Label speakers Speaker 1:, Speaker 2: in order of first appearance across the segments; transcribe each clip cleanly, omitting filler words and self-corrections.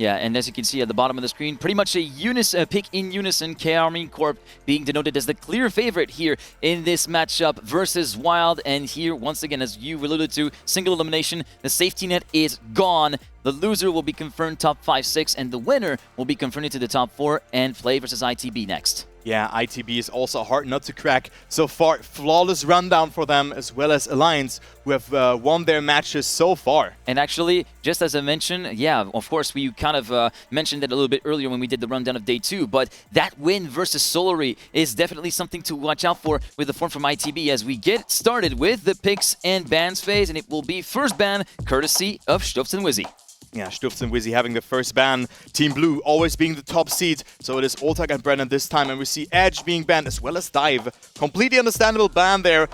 Speaker 1: Yeah, and as you can see at the bottom of the screen, pretty much a pick in unison, Karmine Corp being denoted as the clear favorite here in this matchup versus WYLDE. And here, once again, as you alluded to, single elimination, the safety net is gone. The loser will be confirmed top 5-6, and the winner will be confirmed into the top 4 and play versus ITB next.
Speaker 2: Yeah, ITB is also a hard nut to crack. So far, flawless rundown for them, as well as Alliance, who have won their matches so far.
Speaker 1: And actually, just as I mentioned, yeah, of course, we kind of mentioned it a little bit earlier when we did the rundown of Day 2, but that win versus Solary is definitely something to watch out for with the form from ITB as we get started with the picks and bans phase, and it will be first ban courtesy of Stufz and Wizzy.
Speaker 2: Yeah, Stufz and Wizzy having the first ban. Team Blue always being the top seed. So it is Otak and Brennan this time. And we see Edge being banned as well as Dive. Completely understandable ban there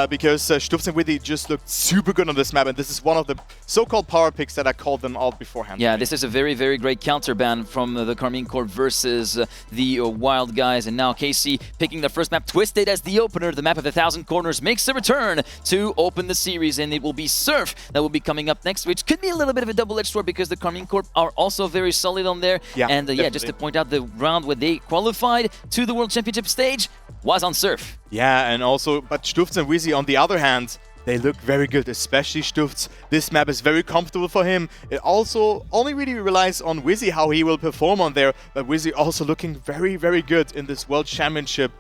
Speaker 2: because Stufz and Wizzy just looked super good on this map. And this is one of the so-called power picks that I called them out beforehand.
Speaker 1: Yeah, this is a very, very great counter ban from the Karmine Corp versus the WYLDE guys. And now KC picking the first map, Twisted as the opener. The map of the 1,000 Corners makes a return to open the series. And it will be Surf that will be coming up next, which could be a little bit of a double-edged sword because the Karmine Corp are also very solid on there.
Speaker 2: Yeah,
Speaker 1: and yeah, just to point out, the round where they qualified to the World Championship stage was on Surf.
Speaker 2: Yeah, and also, but Stufz and Wizzy on the other hand, they look very good, especially Stufz. This map is very comfortable for him. It also only really relies on Wizzy how he will perform on there, but Wizzy also looking very, very good in this World Championship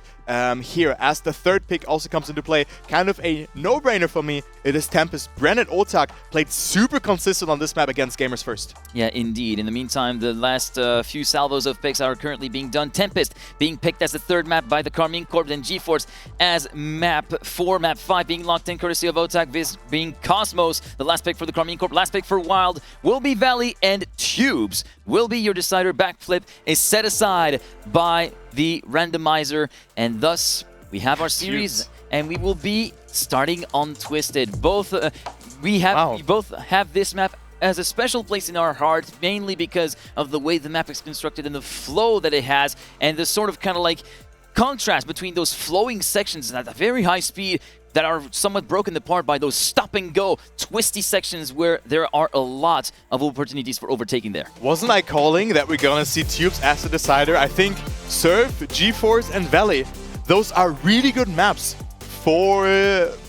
Speaker 2: here as the third pick also comes into play. Kind of a no-brainer for me. It is Tempest. Brennan Otak played super consistent on this map against Gamers First.
Speaker 1: Yeah, indeed. In the meantime, the last few salvos of picks are currently being done. Tempest being picked as the third map by the Karmine Corp, then GeForce as map 4, map 5 being locked in courtesy of Otak, Viz being Cosmos. The last pick for the Karmine Corp, last pick for WYLDE will be Valley, and Tubes will be your decider. Backflip is set aside by the randomizer, and thus we have our series, and we will be starting on Twisted. Both we both have this map as a special place in our hearts, mainly because of the way the map is constructed and the flow that it has, and the sort of kind of like contrast between those flowing sections at a very high speed that are somewhat broken apart by those stop-and-go, twisty sections where there are a lot of opportunities for overtaking there.
Speaker 2: Wasn't I calling that we're gonna see Tubes as the decider? I think Surf, GeForce, and Valley, those are really good maps for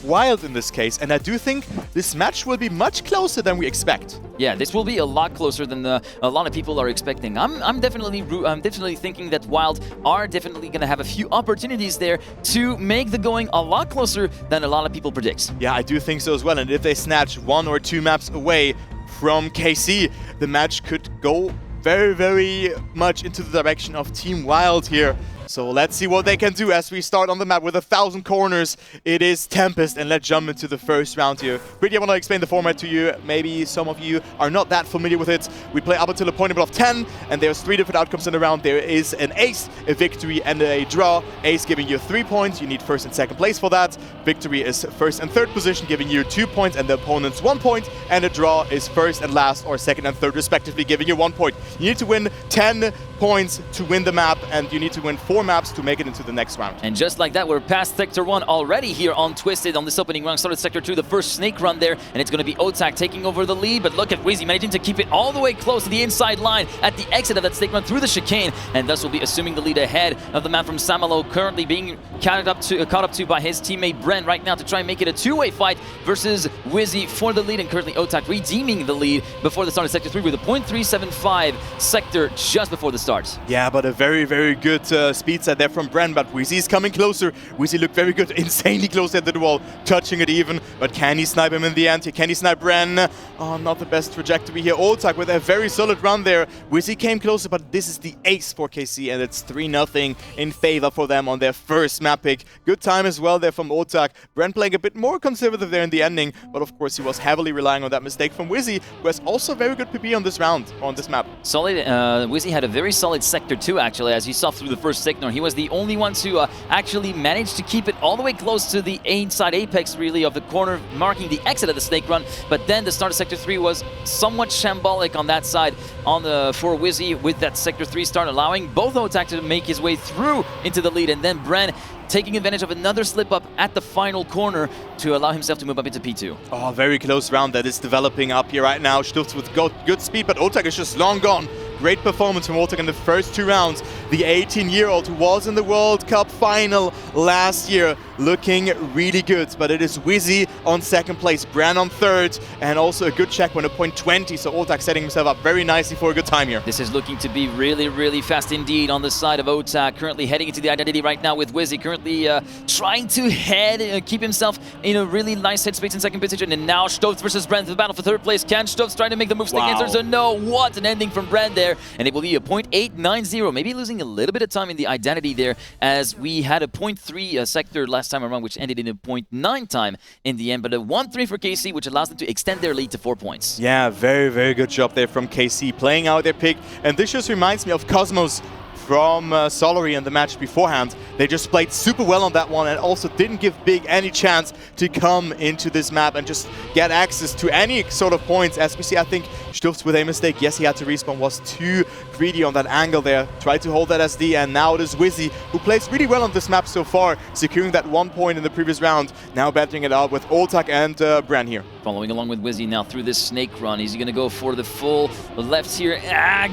Speaker 2: WYLDE in this case, and I do think this match will be much closer than we expect.
Speaker 1: Yeah, this will be a lot closer than a lot of people are expecting. I'm definitely thinking that WYLDE are definitely going to have a few opportunities there to make the going a lot closer than a lot of people predict.
Speaker 2: Yeah, I do think so as well, and if they snatch 1 or 2 maps away from KC, the match could go very, very much into the direction of Team WYLDE here. So let's see what they can do as we start on the map with 1,000 corners. It is Tempest, and let's jump into the first round here. Brittany, I want to explain the format to you. Maybe some of you are not that familiar with it. We play up until a point of 10, and there's 3 different outcomes in the round. There is an ace, a victory, and a draw. Ace giving you 3 points. You need first and second place for that. Victory is first and third position, giving you 2 points, and the opponent's 1 point. And a draw is first and last, or second and third respectively, giving you 1 point. You need to win 10 points to win the map, and you need to win 4 maps to make it into the next round.
Speaker 1: And just like that, we're past Sector 1 already here on Twisted on this opening round. Started Sector 2, the first snake run there, and it's going to be Otak taking over the lead, but look at Wizzy managing to keep it all the way close to the inside line at the exit of that snake run through the chicane, and thus will be assuming the lead ahead of the man from Samalo, currently being caught up to by his teammate Bren right now to try and make it a 2-way fight versus Wizzy for the lead, and currently Otak redeeming the lead before the start of Sector 3 with a .375 sector just before the start.
Speaker 2: Yeah, but a very, very good speed set there from Bren, but Wizzy is coming closer. Wizzy looked very good, insanely close at the wall, touching it even, but can he snipe him in the end? Can he snipe Bren? Oh, not the best trajectory here. Otak with a very solid run there. Wizzy came closer, but this is the ace for KC, and it's 3-0 in favor for them on their first map pick. Good time as well there from Otak. Bren playing a bit more conservative there in the ending, but of course he was heavily relying on that mistake from Wizzy, who has also very good PB on this round, on this map.
Speaker 1: Solid. Wizzy had a very solid Sector 2 actually, as you saw through the first signal. He was the only one to actually manage to keep it all the way close to the inside apex really of the corner, marking the exit of the snake run, but then the start of Sector 3 was somewhat shambolic on that side for Wizzy, with that Sector 3 start allowing both Otak to make his way through into the lead, and then Bren taking advantage of another slip-up at the final corner to allow himself to move up into P2.
Speaker 2: Oh, very close round that is developing up here right now. Stufz with good speed, but Otak is just long gone. great performance from WYLDE in the first 2 rounds. The 18-year-old who was in the World Cup final last year, looking really good. But it is WYLDE on second place, Bran on third, and also a good checkpoint at point 20. So Otak setting himself up very nicely for a good time here.
Speaker 1: This is looking to be really, really fast indeed on the side of Otak. Currently heading into the identity right now with WYLDE. Currently trying to keep himself in a really nice headspace in second position. And now Stofts versus Bran for the battle for third place. Can Stofts try to make the move? Wow. There's a no. What an ending from Bran there. And it will be a 0.890. Maybe losing a little bit of time in the identity there, as we had a 0.3 sector last time around, which ended in a 0.9 time in the end. But a 1-3 for KC, which allows them to extend their lead to 4 points.
Speaker 2: Yeah, very, very good job there from KC, playing out their pick. And this just reminds me of Cosmos from Solary in the match beforehand. They just played super well on that one and also didn't give Big any chance to come into this map and just get access to any sort of points. As we see, I think Stufts with a mistake. Yes, he had to respawn, was too greedy on that angle there. Tried to hold that SD, and now it is WYLDE, who plays really well on this map so far, securing that 1 point in the previous round. Now battling it out with Otak and Bran here.
Speaker 1: Following along with WYLDE now through this snake run. Is he going to go for the full left here?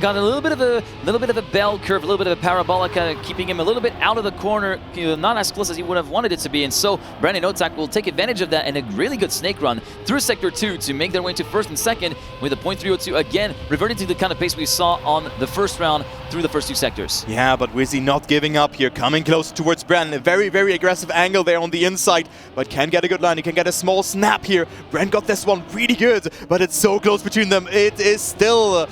Speaker 1: Got a little bit of a bell curve, a little bit of a parabolic, keeping him a little bit out of the corner, not as close as he would have wanted it to be. And so Brandon Otak will take advantage of that and a really good snake run through Sector 2 to make their way into first and second with a 0.302. Again, reverting to the kind of pace we saw on the first round through the first 2 sectors.
Speaker 2: Yeah, but WYLDE not giving up here, coming close towards Bran. A very, very aggressive angle there on the inside, but can get a good line. He can get a small snap here. Bran got this one really good, but it's so close between them. It is still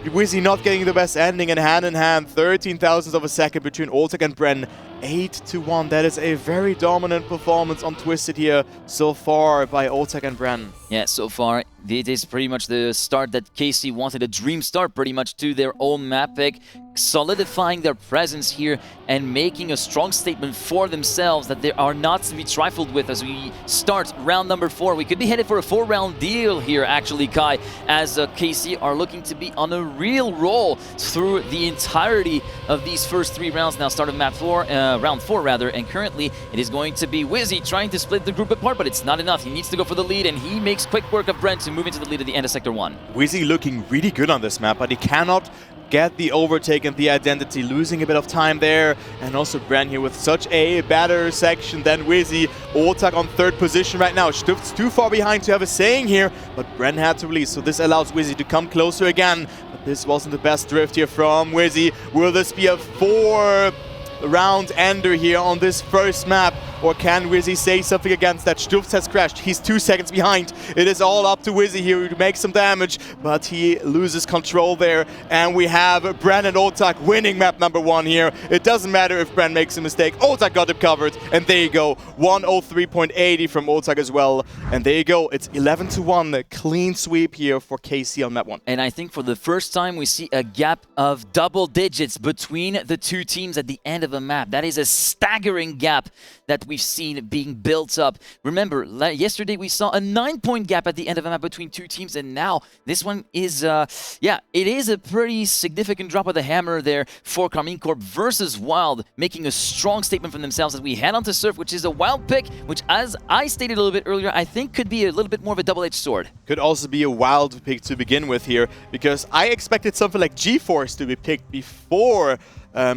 Speaker 2: WYLDE not getting the best ending, and hand, 13 thousandths of a second between Otak and Bran. 8-1. That is a very dominant performance on Twisted here so far by Otak and Bran.
Speaker 1: Yeah, so far it is pretty much the start that KC wanted, a dream start pretty much to their own map pick, solidifying their presence here and making a strong statement for themselves that they are not to be trifled with as we start round number 4. We could be headed for a 4-round deal here actually, Kai, as KC are looking to be on a real roll through the entirety of these first 3 rounds. Now start of map 4, round 4 rather, and currently it is going to be WYLDE trying to split the group apart, but it's not enough. He needs to go for the lead, and he makes quick work of Brent to move into the lead at the end of Sector 1.
Speaker 2: WYLDE looking really good on this map, but he cannot get the overtake and the identity, losing a bit of time there. And also Bran here with such a better section than WYLDE. Otak on 3rd position right now. Stufts too far behind to have a saying here, but Bran had to release, so this allows WYLDE to come closer again. But this wasn't the best drift here from WYLDE. Will this be a 4-round ender here on this first map, or can WYLDE say something against that? Stufts has crashed. He's 2 seconds behind. It is all up to WYLDE here to make some damage, but he loses control there. And we have Bran and Otak winning map number 1 here. It doesn't matter if Bran makes a mistake. Otak got him covered, and there you go. 103.80 from Otak as well. And there you go. It's 11-1. A clean sweep here for KC on map 1.
Speaker 1: And I think for the first time we see a gap of double digits between the 2 teams at the end of a map. That is a staggering gap that we've seen being built up. Remember, yesterday we saw a 9-point gap at the end of a map between 2 teams, and now this one is, yeah, it is a pretty significant drop of the hammer there for Karmine Corp versus WYLDE, making a strong statement from themselves as we head on to Surf, which is a WYLDE pick, which, as I stated a little bit earlier, I think could be a little bit more of a double-edged sword.
Speaker 2: Could also be a WYLDE pick to begin with here, because I expected something like GeForce to be picked before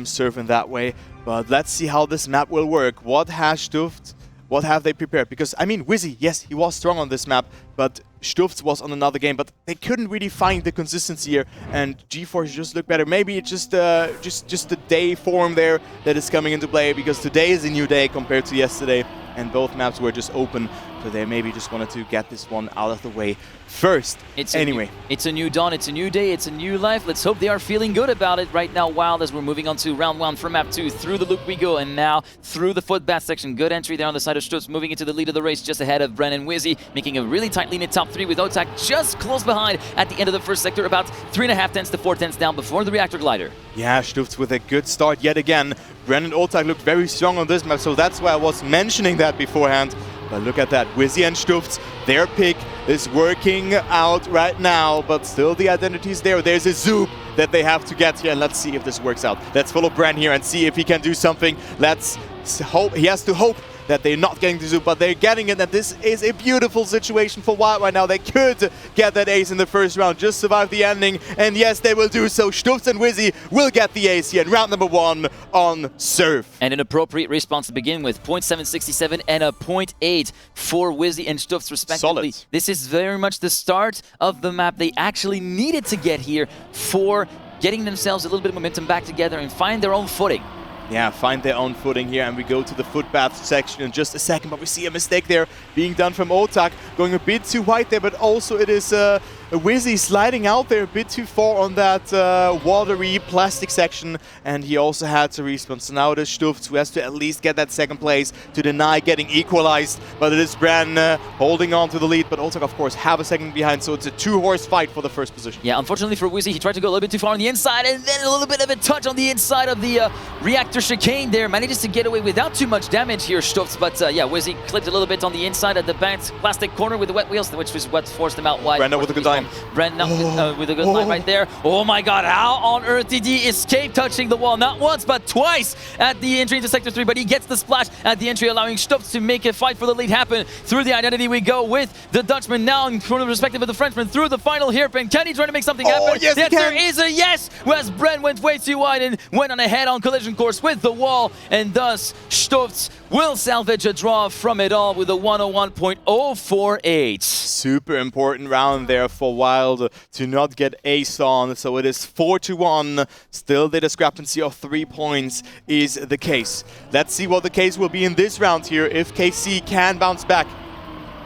Speaker 2: Surf in that way. But let's see how this map will work. What has Stufts, what have they prepared? Because, I mean, WYLDE, yes, he was strong on this map, but Stufts was on another game, but they couldn't really find the consistency here, and GeForce just looked better. Maybe it's just the day form there that is coming into play, because today is a new day compared to yesterday, and both maps were just open, so they maybe just wanted to get this one out of the way first.
Speaker 1: It's a new dawn, it's a new day, it's a new life. Let's hope they are feeling good about it right now, WYLDE, as we're moving on to round 1 from map 2. Through the loop we go, and now through the footbath section. Good entry there on the side of Stutz, moving into the lead of the race just ahead of Bran and WYLDE, making a really tight lean in top 3 with Otak just close behind at the end of the first sector, about 3.5 tenths to 4 tenths down before the reactor glider.
Speaker 2: Yeah, Stutz with a good start yet again. Bran and Otak looked very strong on this map, so that's why I was mentioning that beforehand. But look at that, WYLDE and Stufts, their pick is working out right now, but still the identity is there. There's a zoop that they have to get here, and let's see if this works out. Let's follow Bran here and see if he can do something. Let's hope. He has to hope that they're not getting to do, but they're getting it, and this is a beautiful situation for Wild right now. They could get that ace in the first round, just survive the ending, and yes, they will do so. Stuffs and Wizzy will get the ace here in round number 1 on Surf.
Speaker 1: And an appropriate response to begin with, 0.767 and a 0.8 for Wizzy and Stuffs respectively.
Speaker 2: Solid.
Speaker 1: This is very much the start of the map they actually needed to get here for getting themselves a little bit of momentum back together and find their own footing.
Speaker 2: Yeah, find their own footing here, and we go to the footbath section in just a second, but we see a mistake there being done from Otak, going a bit too wide there, but also it is Wizzy sliding out there a bit too far on that watery plastic section, and he also had to respawn. So now it is Stuffs who has to at least get that second place to deny getting equalized, but it is Bran holding on to the lead, but Otak, of course, have a second behind, so it's a two-horse fight for the first position.
Speaker 1: Yeah, unfortunately for Wizzy, he tried to go a little bit too far on the inside, and then a little bit of a touch on the inside of the reactor chicane there. Manages to get away without too much damage here, Stuffs, but yeah, Wizzy clipped a little bit on the inside at the back plastic corner with the wet wheels, which was what forced him out wide.
Speaker 2: Brenda with a good line.
Speaker 1: Brenda with a good line right there. Oh my god, how on earth did he escape touching the wall? Not once, but twice at the entry into Sector 3, but he gets the splash at the entry, allowing Stuffs to make a fight for the lead happen. Through the identity we go with the Dutchman now from the perspective of the Frenchman through the final hairpin. Can he try to make something happen?
Speaker 2: Yes,
Speaker 1: yes, there is a yes, whereas Bren went way too wide and went on a head-on collision course with the wall, and thus Stuffs will salvage a draw from it all with a 101.048.
Speaker 2: Super important round there for WYLDE to not get ace on, so it is 4-1. Still the discrepancy of 3 points is the case. Let's see what the case will be in this round here, if KC can bounce back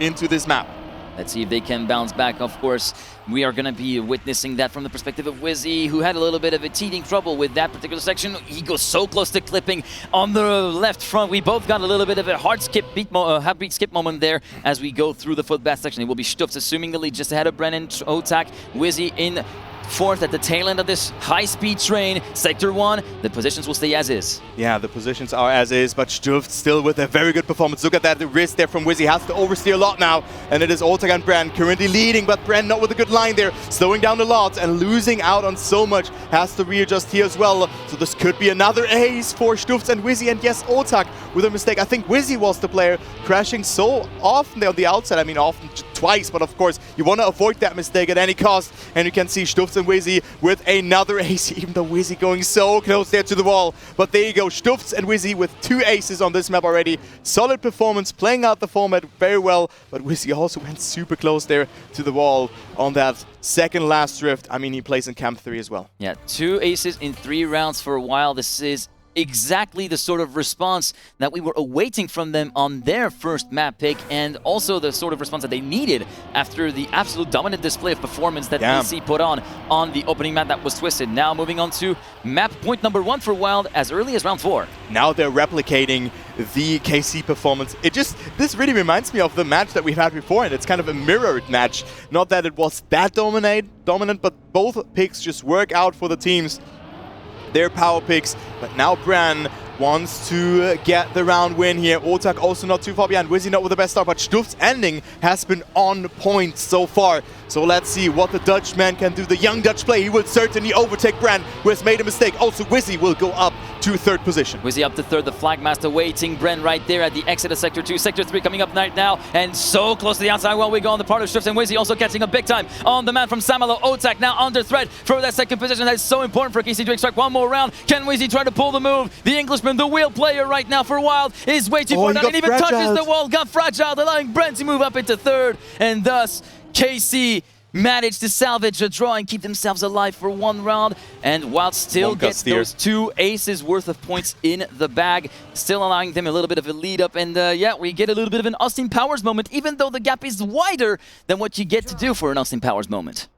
Speaker 2: into this map.
Speaker 1: Let's see if they can bounce back. Of course, we are going to be witnessing that from the perspective of Wizzy, who had a little bit of a teething trouble with that particular section. He goes so close to clipping on the left front. We both got a little bit of a heartbeat skip moment there as we go through the footbath section. It will be Stuffs assuming the lead just ahead of Brennan Otak. Wizzy in fourth at the tail end of this high-speed train. Sector 1, the positions will stay as is.
Speaker 2: Yeah, the positions are as is, but Stuffs still with a very good performance. Look at that, the wrist there from Wizzy. Has to oversteer a lot now, and it is Otak and Bran currently leading, but Bran not with a good line there, slowing down a lot and losing out on so much. Has to readjust here as well, so this could be another ace for Stuffs and Wizzy, and yes, Otak with a mistake. I think Wizzy was the player crashing so often there on the outside. I mean, often twice, but of course, you want to avoid that mistake at any cost, and you can see Stuffs and Wizzy with another ace, even though Wizzy going so close there to the wall. But there you go, Stuffs and Wizzy with 2 aces on this map already. Solid performance, playing out the format very well, but Wizzy also went super close there to the wall on that second last drift. I mean, he plays in Camp 3 as well.
Speaker 1: Yeah, 2 aces in 3 rounds for a while. This is exactly the sort of response that we were awaiting from them on their first map pick, and also the sort of response that they needed after the absolute dominant display of performance that KC put on the opening map that was twisted. Now moving on to map point number 1 for WYLDE as early as round 4.
Speaker 2: Now they're replicating the KC performance. This really reminds me of the match that we've had before, and it's kind of a mirrored match. Not that it was that dominant, but both picks just work out for the teams. Their power picks, but now Bran wants to get the round win here. Otak also not too far behind. Wizzy not with the best start, but Stuff's ending has been on point so far. So let's see what the Dutchman can do. The young Dutch play, he will certainly overtake Bran, who has made a mistake. Also, Wizzy will go up to 3rd position.
Speaker 1: Wizzy up to 3rd, the Flagmaster waiting Bren right there at the exit of Sector 2. Sector 3 coming up right now, and so close to the outside while we go on the part of Stuffs, and Wizzy also catching a big time on the man from Samalo. Otak now under threat for that 2nd position. That is so important for KC to extract one more round. Can Wizzy try to pull the move? The Englishman, the wheel player right now for WYLDE, is way too far down and even touches the wall. Got fragile, allowing Bren to move up into 3rd, and thus KC managed to salvage a draw and keep themselves alive for 1 round, and WYLDE still gets those 2 aces worth of points in the bag, still allowing them a little bit of a lead up, and yeah, we get a little bit of an Austin Powers moment, even though the gap is wider than what you get to do for an Austin Powers moment.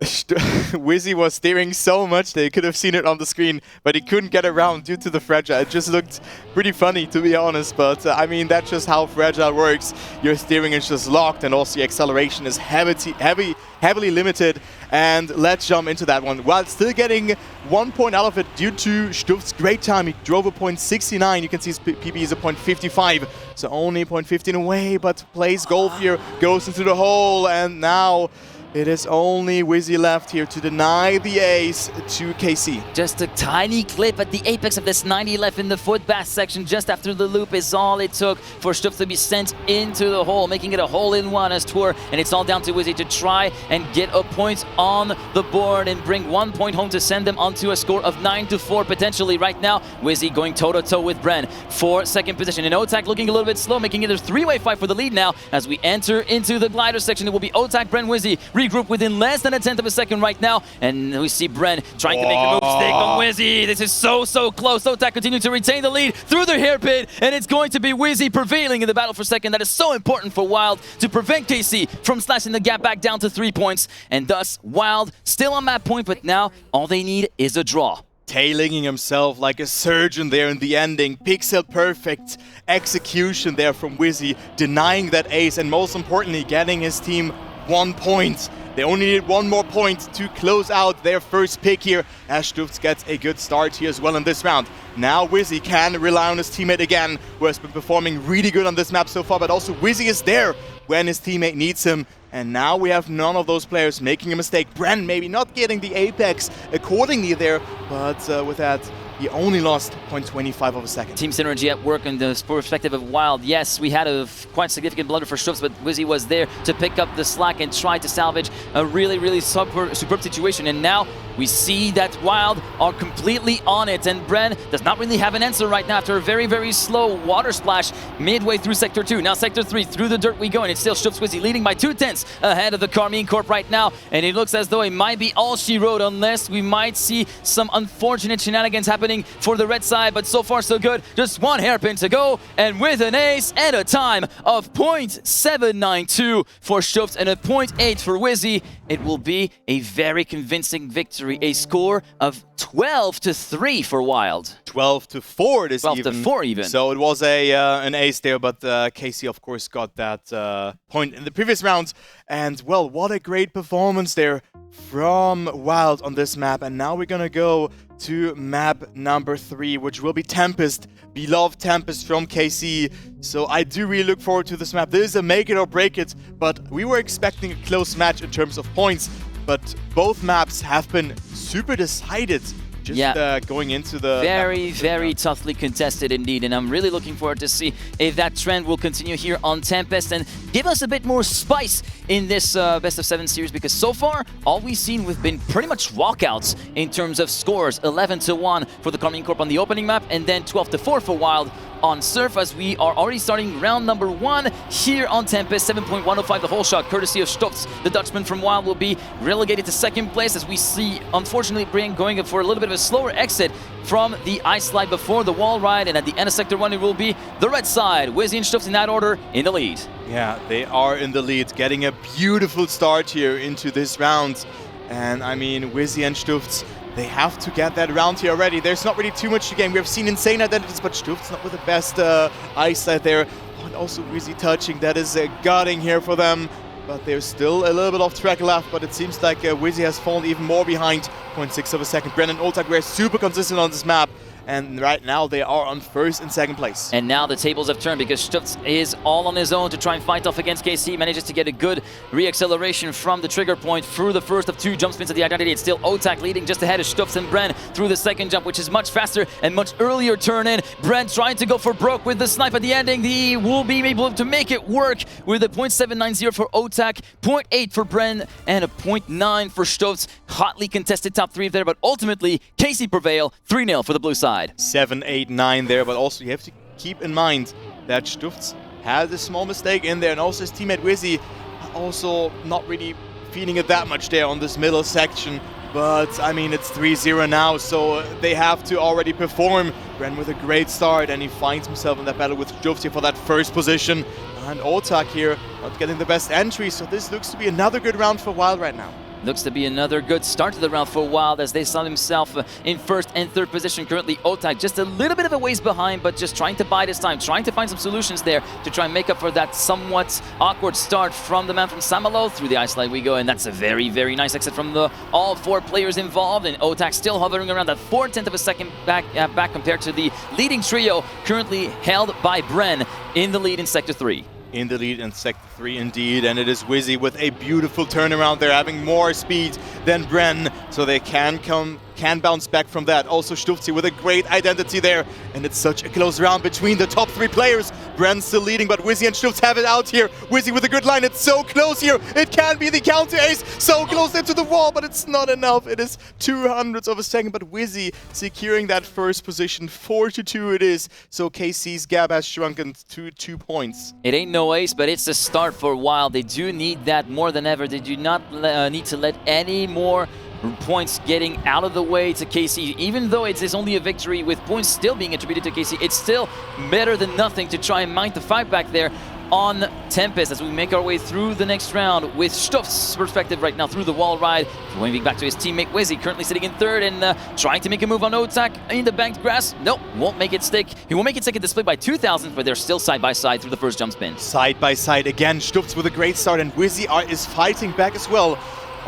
Speaker 2: Wizzy was steering so much they could have seen it on the screen, but he couldn't get around due to the fragile. It just looked pretty funny, to be honest, but I mean, that's just how fragile works. Your steering is just locked, and also your acceleration is heavily limited. And let's jump into that one. WYLDE still getting 1 point out of it due to Stuff's great time. He drove a 0.69. You can see his PB is a 0.55, so only 0.15 away, but plays golf here, goes into the hole, and now It is only WYLDE left here to deny the ace to KC.
Speaker 1: Just a tiny clip at the apex of this 90 left in the foot bass section just after the loop is all it took for Stuff to be sent into the hole, making it a hole-in-one as Tour, and it's all down to WYLDE to try and get a point on the board and bring 1 point home to send them onto a score of 9-4 potentially. Right now, WYLDE going toe-to-toe with Bren for second position, and OTAC looking a little bit slow, making it a three-way fight for the lead now as we enter into the glider section. It will be OTAC, Bren, WYLDE regroup within less than a tenth of a second right now, and we see Bren trying to make a move stick on WYLDE. This is so close. OTAC continue to retain the lead through the hairpin, and it's going to be WYLDE prevailing in the battle for second. That is so important for WYLDE to prevent KC from slashing the gap back down to 3 points, and thus WYLDE still on that point, but now all they need is a draw.
Speaker 2: Tailing himself like a surgeon there in the ending. Pixel perfect execution there from WYLDE, denying that ace, and most importantly, getting his team 1 point. They only need 1 more point to close out their first pick here, as Stuff gets a good start here as well in this round. Now WYLDE can rely on his teammate again, who has been performing really good on this map so far, but also WYLDE is there when his teammate needs him. And now we have none of those players making a mistake. Bren maybe not getting the apex accordingly there, but with that, he only lost 0.25 of a second.
Speaker 1: Team synergy at work in the perspective of WYLDE. Yes, we had a quite significant blunder for Stuff, but WYLDE was there to pick up the slack and try to salvage a really superb situation. And now we see that WYLDE are completely on it, and Bren does not really have an answer right now after a very slow water splash midway through Sector 2. Now Sector 3, through the dirt we go, and it's still Stuff WYLDE leading by 2/10 ahead of the Karmine Corp right now, and it looks as though it might be all she wrote, unless we might see some unfortunate shenanigans happening for the red side, but so far so good. Just 1 hairpin to go, and with an ace and a time of 0.792 for Stuff and a 0.8 for WYLDE, it will be a very convincing victory. A score of 12-3 for WYLDE.
Speaker 2: 12-4 this
Speaker 1: 12-4 even.
Speaker 2: So it was an ace there, but KC of course got that point in the previous rounds. And well, what a great performance there from WYLDE on this map. And now we're gonna go to map number 3, which will be Tempest, beloved Tempest from KC. So I do really look forward to this map. This is a make it or break it, but we were expecting a close match in terms of points, but both maps have been super decided. Just going into the...
Speaker 1: Very toughly contested indeed, and I'm really looking forward to see if that trend will continue here on Tempest and give us a bit more spice in this best of 7 series, because so far all we've seen have been pretty much walkouts in terms of scores. 11-1 for the Karmine Corp on the opening map, and then 12-4 for WYLDE on Surf, as we are already starting round number 1 here on Tempest. 7.105 the whole shot, courtesy of Stuff. The Dutchman from WYLDE will be relegated to second place, as we see, unfortunately, Bren going for a little bit of a slower exit from the ice slide before the wall ride, and at the end of Sector 1 it will be the red side. WYLDE and Stuff in that order in the lead. Yeah,
Speaker 2: they are in the lead, getting a beautiful start here into this round. And I mean, WYLDE and Stuff, they have to get that round here already. There's not really too much to gain. We have seen insane identities, but Stuff's not with the best eyesight there. Oh, and also WYLDE touching, that is a gutting here for them. But there's still a little bit of track left, but it seems like WYLDE has fallen even more behind. 0.6 of a second. Bren and OTAC were super consistent on this map, and right now they are on first and second place.
Speaker 1: And now the tables have turned, because Stuff is all on his own to try and fight off against KC. Manages to get a good re-acceleration from the trigger point through the first of 2 jump spins of the identity. It's still OTAC leading just ahead of Stuff and Bren through the second jump, which is much faster and much earlier turn in. Bren trying to go for broke with the snipe at the ending. He will be able to make it work with a 0.790 for OTAC, 0.8 for Bren, and a 0.9 for Stuff. Hotly contested top 3 there, but ultimately KC prevail. 3-0 for the blue side.
Speaker 2: 7, 8, 9 there, but also you have to keep in mind that Stuff had a small mistake in there, and also his teammate WYLDE also not really feeling it that much there on this middle section. But I mean, it's 3-0 now, so they have to already perform. Bren with a great start, and he finds himself in that battle with Stuff here for that first position. And OTAC here not getting the best entry, so this looks to be another good round for WYLDE right now.
Speaker 1: Looks to be another good start to the round for WYLDE, as they saw himself in first and third position. Currently OTAC just a little bit of a ways behind, but just trying to bide his time, trying to find some solutions there to try and make up for that somewhat awkward start from the man from Saint-Malo. Through the ice slide we go, and that's a very nice exit from all 4 players involved, and OTAC still hovering around that 4/10 of a second back compared to the leading trio, currently held by Bren in the lead in Sector 3.
Speaker 2: in the lead in Sector 3 indeed, and it is WYLDE with a beautiful turnaround. They're having more speed than Bren, so they can bounce back from that. Also Stufzi with a great identity there, and it's such a close round between the top 3 players. Bren's still leading, but WYLDE and Stufz have it out here. WYLDE with a good line, it's so close here. It can be the counter ace, so close into the wall, but it's not enough. It is 200ths of a second, but WYLDE securing that first position. 4-2 it is, so KC's gap has shrunken to 2 points.
Speaker 1: It ain't no ace, but it's the start for WYLDE. They do need that more than ever. They do not need to let any more points getting out of the way to KC. Even though it is only a victory with points still being attributed to KC, it's still better than nothing to try and mount the fight back there on Tempest as we make our way through the next round with Stufz's perspective right now through the wall ride. Waving back to his teammate WYLDE, currently sitting in third and trying to make a move on Otak in the banked grass. Nope, won't make it stick. He will make it stick at the split by 2,000, but they're still side by side through the first jump spin.
Speaker 2: Side by side again, Stufz with a great start, and WYLDE is fighting back as well.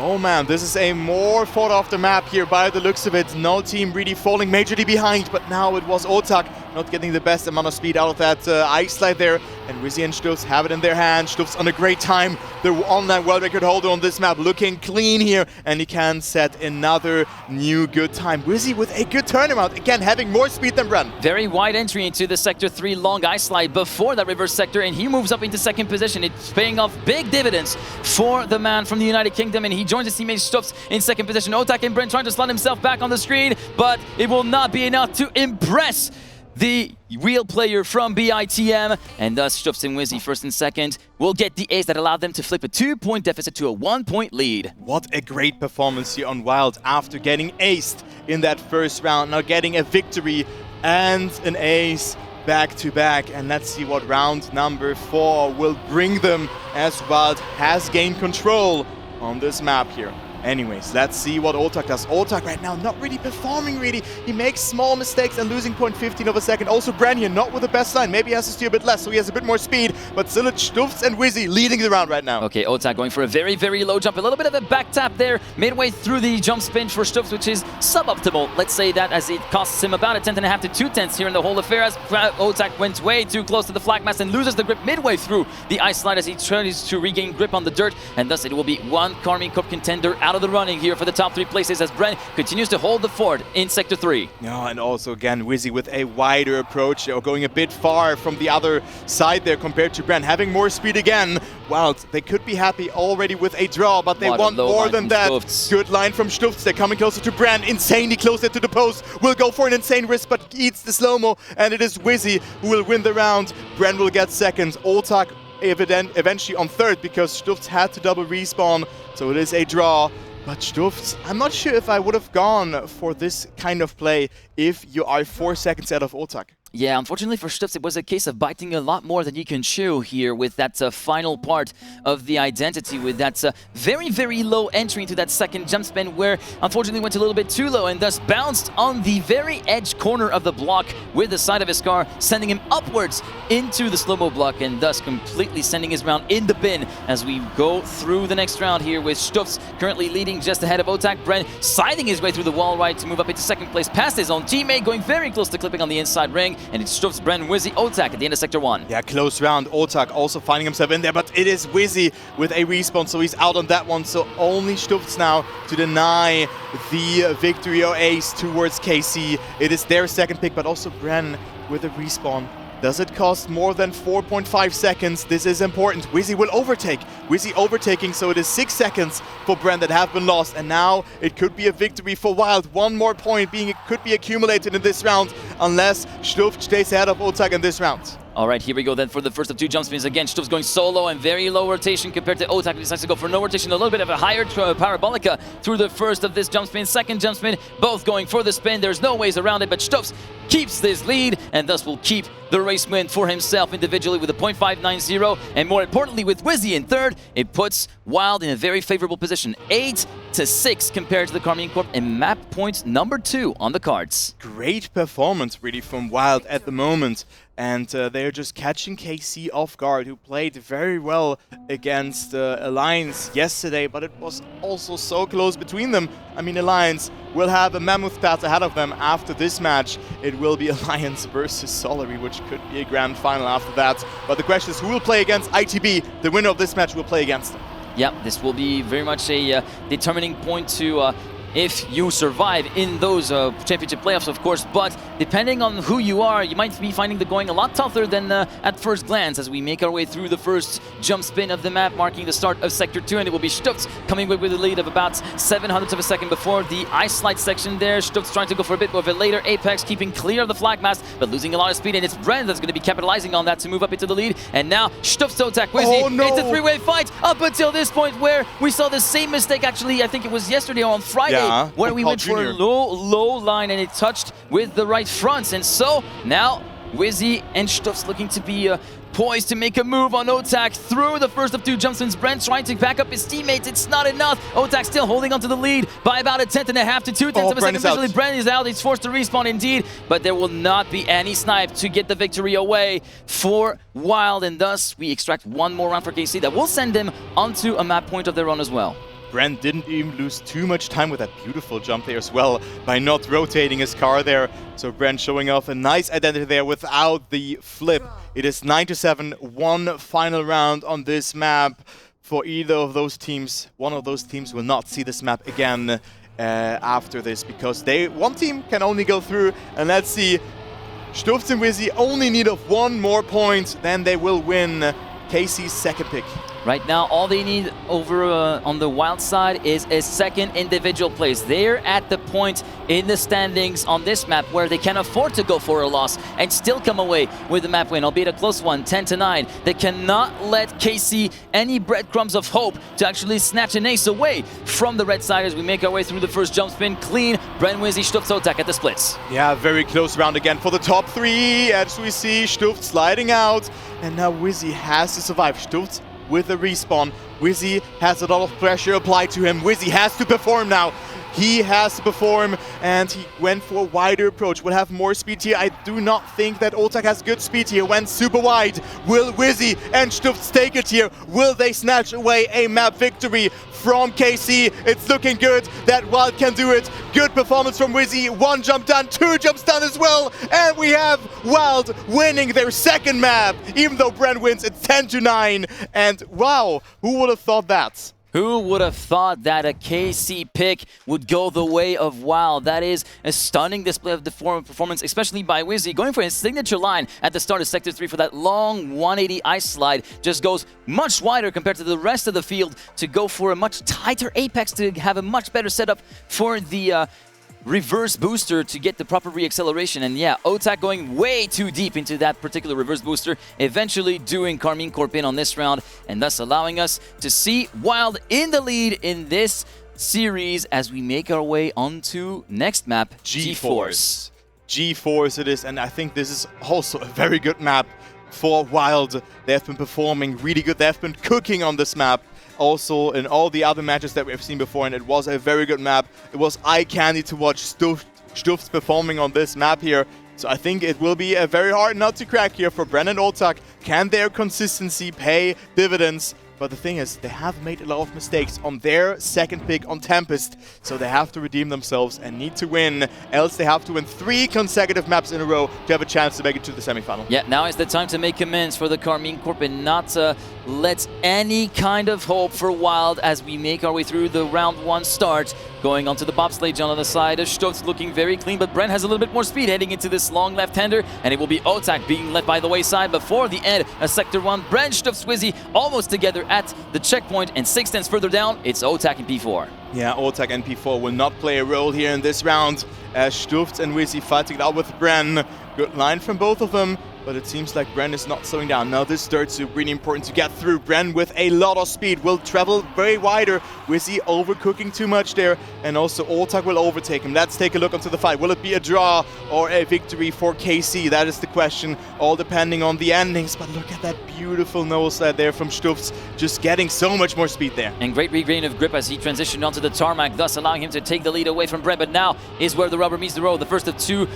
Speaker 2: Oh man, this is a more fought after map here by the looks of it. No team really falling majorly behind, but now it was Otak not getting the best amount of speed out of that ice slide there. And WYLDE and Stufz have it in their hands. Stufz on a great time. The online world record holder on this map looking clean here, and he can set another new good time. WYLDE with a good turnaround, again having more speed than Bren.
Speaker 1: Very wide entry into the Sector 3 long ice slide before that reverse sector, and he moves up into second position. It's paying off big dividends for the man from the United Kingdom, and he joins his teammate Stufz in second position. Otak and Bren trying to slot himself back on the screen, but it will not be enough to impress the real player from BITM, and thus Stufz and WYLDE first and second will get the ace that allowed them to flip a 2-point deficit to a 1-point lead.
Speaker 2: What a great performance here on WYLDE after getting aced in that first round, now getting a victory and an ace back to back. And let's see what round number 4 will bring them as WYLDE has gained control on this map here. Anyways, let's see what Otak does. Otak right now not really performing really. He makes small mistakes and losing 0.15 of a second. Also Bren here not with the best line. Maybe he has to steer a bit less, so he has a bit more speed. But still it's Stufz and WYLDE leading the round right now.
Speaker 1: Okay, Otak going for a very, very low jump. A little bit of a back tap there midway through the jump spin for Stufz, which is suboptimal. Let's say that, as it costs him about a 10.5 to 2 tenths here in the whole affair, as Otak went way too close to the flag mast and loses the grip midway through the ice slide as he tries to regain grip on the dirt. And thus it will be one Karmine Corp contender out of the running here for the top 3 places as Bren continues to hold the fort in Sector 3.
Speaker 2: Yeah, and also again WYLDE with a wider approach, going a bit far from the other side there compared to Bren, having more speed again. WYLDE, they could be happy already with a draw, but they want more than that.
Speaker 1: Stufz.
Speaker 2: Good line from Stufz. They're coming closer to Bren, insanely close there to the post. Will go for an insane risk, but eats the slow-mo, and it is WYLDE who will win the round. Bren will get second. Otak eventually on third because Stufz had to double respawn, so it is a draw. But Stufz, I'm not sure if I would have gone for this kind of play if you are 4 seconds out of Otak.
Speaker 1: Yeah, unfortunately for Stufz, it was a case of biting a lot more than you can chew here with that final part of the identity, with that very, very low entry into that second jump spin where unfortunately went a little bit too low and thus bounced on the very edge corner of the block with the side of his car, sending him upwards into the slow-mo block and thus completely sending his round in the bin as we go through the next round here with Stufz currently leading just ahead of Otak. Bren siding his way through the wall ride to move up into second place past his own teammate, going very close to clipping on the inside ring. And it's Stufz, Bren, WYLDE, Otak at the end of Sector 1.
Speaker 2: Yeah, close round. Otak also finding himself in there, but it is WYLDE with a respawn, so he's out on that one. So only Stufz now to deny the victory or ace towards KC. It is their second pick, but also Bren with a respawn. Does it cost more than 4.5 seconds? This is important. WYLDE will overtake. WYLDE overtaking, so it is 6 seconds for Bren that have been lost. And now it could be a victory for WYLDE. One more point could be accumulated in this round unless Stufz stays ahead of Otak in this round.
Speaker 1: All right, here we go then for the first of 2 jump spins. Again, Stufz going solo and very low rotation compared to Otak. He decides to go for no rotation, a little bit of a higher parabolica through the first of this jump spin. Second jump spin, both going for the spin. There's no ways around it, but Stufz keeps this lead and thus will keep the race win for himself individually with a 0.590. And more importantly, with WYLDE in third, it puts WYLDE in a very favorable position. 8 8-6 compared to the Karmine Corp, and map point number 2 on the cards.
Speaker 2: Great performance really from WYLDE at the moment, and they're just catching KC off guard, who played very well against Alliance yesterday, but it was also so close between them. I mean, Alliance will have a mammoth task ahead of them after this match. It will be Alliance versus Solary, which could be a grand final after that. But the question is, who will play against ITB? The winner of this match will play against them.
Speaker 1: Yeah, this will be very much a determining point to if you survive in those championship playoffs, of course. But depending on who you are, you might be finding the going a lot tougher than at first glance as we make our way through the first jump spin of the map, marking the start of Sector 2. And it will be Stuft coming with a lead of about 700ths of a second before the ice slide section there. Stuft's trying to go for a bit of it later. Apex keeping clear of the flag mast, but losing a lot of speed. And it's Bren that's going to be capitalizing on that to move up into the lead. And now Stuft's attack Wizzy.
Speaker 2: Oh, no.
Speaker 1: It's a three-way fight up until this point where we saw the same mistake. Actually, I think it was yesterday or on Friday, where we went for a low line and it touched with the right fronts. And so now Wizzy and Stuft's looking to be poised to make a move on Otak through the first of 2 jump spins. Brent trying to back up his teammates. It's not enough. Otak still holding onto the lead by about 1/10.5 to 2/10 of a second. Visually, Brent is out. He's forced to respawn indeed, but there will not be any snipe to get the victory away for WYLDE, and thus we extract one more round for KC that will send them onto a map point of their own as well.
Speaker 2: Brent didn't even lose too much time with that beautiful jump there as well by not rotating his car there. So Brent showing off a nice identity there without the flip. It is 9-7, one final round on this map for either of those teams. One of those teams will not see this map again after this, because one team can only go through. And let's see, Stuft and Wizzy only need of one more point, then they will win KC's second pick.
Speaker 1: Right now, all they need over on the WYLDE side is a second individual place. They're at the point in the standings on this map where they can afford to go for a loss and still come away with the map win, albeit a close one, 10-9. They cannot let KC any breadcrumbs of hope to actually snatch an ace away from the red side as we make our way through the first jump spin. Clean, Bren, Wizzy, Stuft, Otak at the splits.
Speaker 2: Yeah, very close round again for the top 3 as we see Stuft sliding out. And now Wizzy has to survive. Stuft with a respawn. Wizzy has a lot of pressure applied to him. Wizzy has to perform now. He has to perform, and he went for a wider approach. Will have more speed here. I do not think that Otak has good speed here. Went super wide. Will Wizzy and Stuft take it here? Will they snatch away a map victory from KC? It's looking good that WYLDE can do it. Good performance from Wizzy. 1 jump done, 2 jumps done as well. And we have WYLDE winning their second map, even though Bren wins at 10-9. And wow, who would have thought that?
Speaker 1: Who would have thought that a KC pick would go the way of WYLDE? That is a stunning display of the performance, especially by Wizzy. Going for his signature line at the start of Sector 3 for that long 180 ice slide. Just goes much wider compared to the rest of the field to go for a much tighter apex to have a much better setup for the reverse booster to get the proper reacceleration. And yeah, Otak going way too deep into that particular reverse booster, eventually doing Karmine Corp in on this round, and thus allowing us to see WYLDE in the lead in this series as we make our way onto next map, GeForce.
Speaker 2: GeForce it is, and I think this is also a very good map for WYLDE. They have been performing really good. They have been cooking on this map. Also in all the other matches that we have seen before, and it was a very good map. It was eye candy to watch Stuft's performing on this map here. So I think it will be a very hard nut to crack here for Bren and Otak. Can their consistency pay dividends? But the thing is, they have made a lot of mistakes on their second pick on Tempest, so they have to redeem themselves and need to win, else they have to win 3 consecutive maps in a row to have a chance to make it to the semifinal.
Speaker 1: Yeah, now is the time to make amends for the Karmine Corp and not let any kind of hope for WYLDE as we make our way through the round 1 start. Going onto the bobsleigh on the side, Stuft looking very clean, but Brent has a little bit more speed heading into this long left-hander, and it will be Otak being left by the wayside before the end of Sector 1. Brent, Stuft, Wizzy almost together at the checkpoint, and 6/10 further down, it's Otak and P4.
Speaker 2: Yeah, Otak and P4 will not play a role here in this round as Stuft and Wizzy fighting it out with Bren. Good line from both of them, but it seems like Bren is not slowing down. Now this dirt soup, really important to get through. Bren with a lot of speed will travel very wider. Wizzy overcooking too much there, and also Oltak will overtake him. Let's take a look into the fight. Will it be a draw or a victory for KC? That is the question, all depending on the endings. But look at that beautiful nose slide there from Stufz, just getting so much more speed there.
Speaker 1: And great regain of grip as he transitioned onto the tarmac, thus allowing him to take the lead away from Bren. But now is where the rubber meets the road. The first of two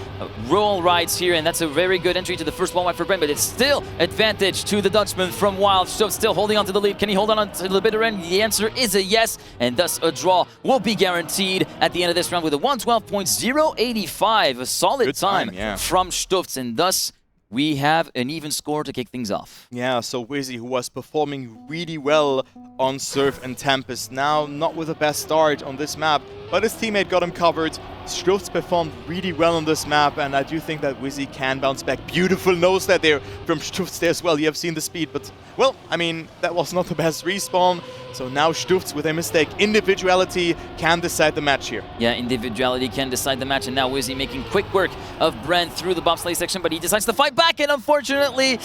Speaker 1: roll rides here, and that's a very good entry to the first wall ride for Bren, but it's still advantage to the Dutchman from Wild. Stufz still holding on to the lead. Can he hold on until the bitter end? The answer is a yes, and thus a draw will be guaranteed at the end of this round with a 112.085. A solid
Speaker 2: good time, yeah,
Speaker 1: from Stufz, and thus we have an even score to kick things off.
Speaker 2: Yeah, so Wizzy, who was performing really well on Surf and Tempest, now not with the best start on this map, but his teammate got him covered. Stufz performed really well on this map, and I do think that Wizzy can bounce back. Beautiful nose slide there from Stufz there as well. You have seen the speed, but, well, I mean, that was not the best respawn. So now Stufz, with a mistake, individuality can decide the match here.
Speaker 1: Yeah, individuality can decide the match, and now Wizzy making quick work of Bren through the bobsleigh section, but he decides to fight back, and unfortunately,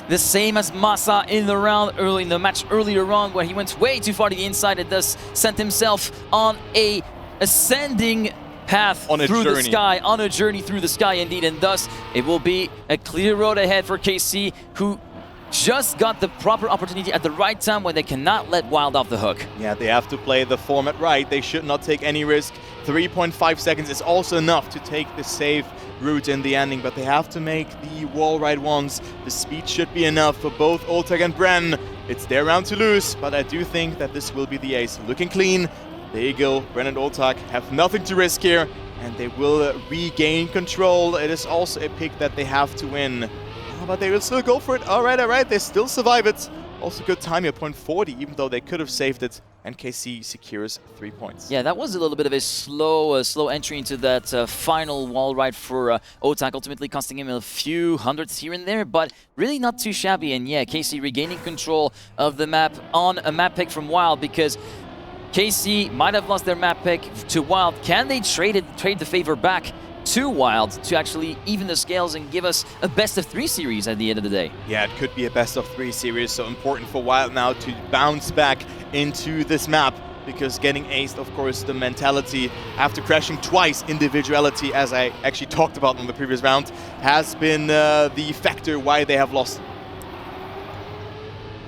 Speaker 1: the same as Masa in the round early in the match earlier on, where he went way too far to the inside and thus sent himself on a ascending path through the sky, on a journey through the sky indeed, and thus it will be a clear road ahead for KC, who just got the proper opportunity at the right time when they cannot let Wild off the hook.
Speaker 2: Yeah, they have to play the format right. They should not take any risk. 3.5 seconds is also enough to take the safe route in the ending, but they have to make the wall ride once. The speed should be enough for both Oltak and Bren. It's their round to lose, but I do think that this will be the ace. Looking clean. There you go. Bren and Oltak have nothing to risk here, and they will regain control. It is also a pick that they have to win. But they will still go for it. All right. They still survive it. Also good time here, 0.40, even though they could have saved it. And KC secures 3 points.
Speaker 1: Yeah, that was a little bit of a slow entry into that final wall ride for Oltak, ultimately costing him a few hundreds here and there, but really not too shabby. And yeah, KC regaining control of the map on a map pick from Wild, because KC might have lost their map pick to Wild. Can they trade the favor back to Wild to actually even the scales and give us a best-of-3 series at the end of the day?
Speaker 2: Yeah, it could be a best-of-3 series, so important for Wild now to bounce back into this map, because getting aced, of course, the mentality after crashing twice, individuality, as I actually talked about in the previous round, has been the factor why they have lost.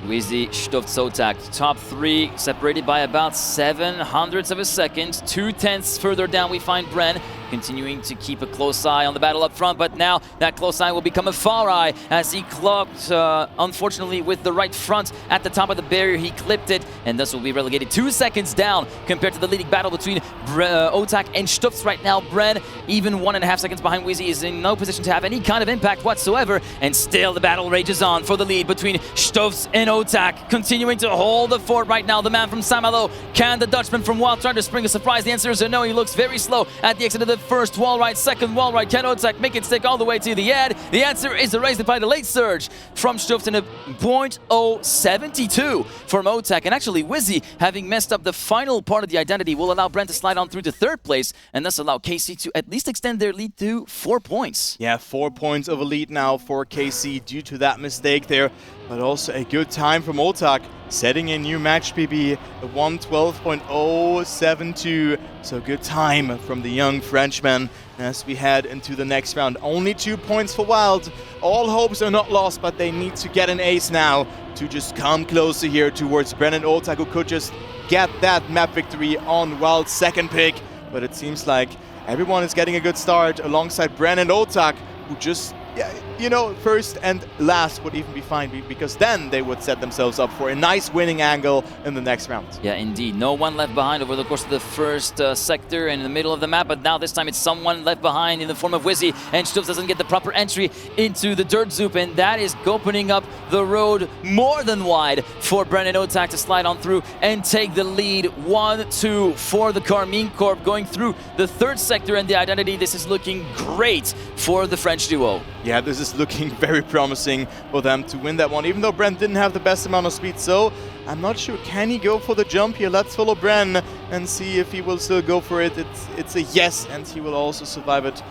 Speaker 1: Wizzy, Stufz, Oltak, top 3 separated by about 0.07 of a second. 0.2 further down we find Bren, continuing to keep a close eye on the battle up front, but now that close eye will become a far eye as he clocked, unfortunately, with the right front at the top of the barrier. He clipped it, and thus will be relegated 2 seconds down compared to the leading battle between Oltak and Stufz right now. Bren, even 1.5 seconds behind Wizzy, is in no position to have any kind of impact whatsoever, and still the battle rages on for the lead between Stufz and Oltak, continuing to hold the fort right now. The man from Saint-Malo, can the Dutchman from Wild try to spring a surprise? The answer is a no. He looks very slow at the exit of the first wall ride, second wall ride. Can Oltak make it stick all the way to the end? The answer is erased by the late surge from Stufz, and a 0.072 from Oltak. And actually, Wizzy, having messed up the final part of the identity, will allow Bren to slide on through to 3rd place, and thus allow KC to at least extend their lead to 4 points.
Speaker 2: Yeah, 4 points of a lead now for KC due to that mistake there, but also a good time from Oltak, setting a new match PB, a 112.072. So good time from the young Frenchman as we head into the next round. Only 2 points for Wild. All hopes are not lost, but they need to get an ace now to just come closer here towards Bren and Oltak, who could just get that map victory on Wild's second pick. But it seems like everyone is getting a good start alongside Bren and Oltak, who just, yeah, you know, first and last would even be fine, because then they would set themselves up for a nice winning angle in the next round.
Speaker 1: Yeah, indeed. No one left behind over the course of the first sector in the middle of the map, but now this time it's someone left behind in the form of Wizzy, and Stufz doesn't get the proper entry into the dirt zoop, and that is opening up the road more than wide for Bren and Oltak to slide on through and take the lead. 1-2 for the Karmine Corp going through the 3rd sector and the identity. This is looking great for the French duo.
Speaker 2: Yeah, this is looking very promising for them to win that one, even though Bren didn't have the best amount of speed. So I'm not sure, can he go for the jump here? Let's follow Bren and see if he will still go for it. It's a yes, and he will also survive it.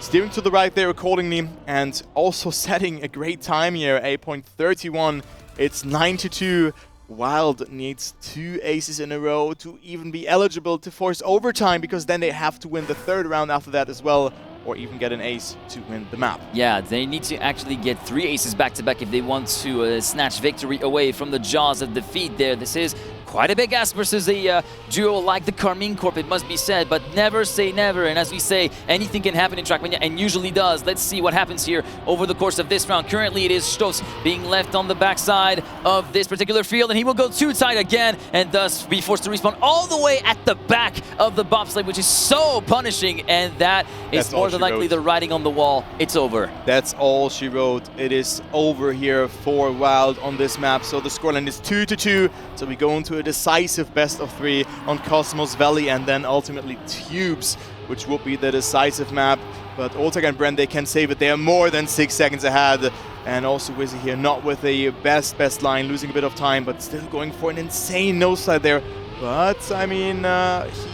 Speaker 2: steering to the right there accordingly, and also setting a great time here, 8.31. It's 9-2. WYLDE needs 2 aces in a row to even be eligible to force overtime, because then they have to win the 3rd round after that as well, or even get an ace to win the map.
Speaker 1: Yeah, they need to actually get 3 aces back-to-back if they want to snatch victory away from the jaws of defeat there. This is quite a big ask versus a duo like the Karmine Corp, it must be said, but never say never. And as we say, anything can happen in Trackmania, and usually does. Let's see what happens here over the course of this round. Currently, it is Stofs being left on the backside of this particular field, and he will go too tight again, and thus be forced to respawn all the way at the back of the bobsleigh, which is so punishing, and that's more than likely the writing on the wall. It's over.
Speaker 2: That's all she wrote. It is over here for WYLDE on this map. So the scoreline is 2-2. So we go into a decisive best of 3 on Cosmos Valley, and then ultimately Tubes, which will be the decisive map. But Otak and Bren, they can save it. They are more than 6 seconds ahead. And also Wizzy here, not with a best line, losing a bit of time, but still going for an insane nose slide there. But, I mean,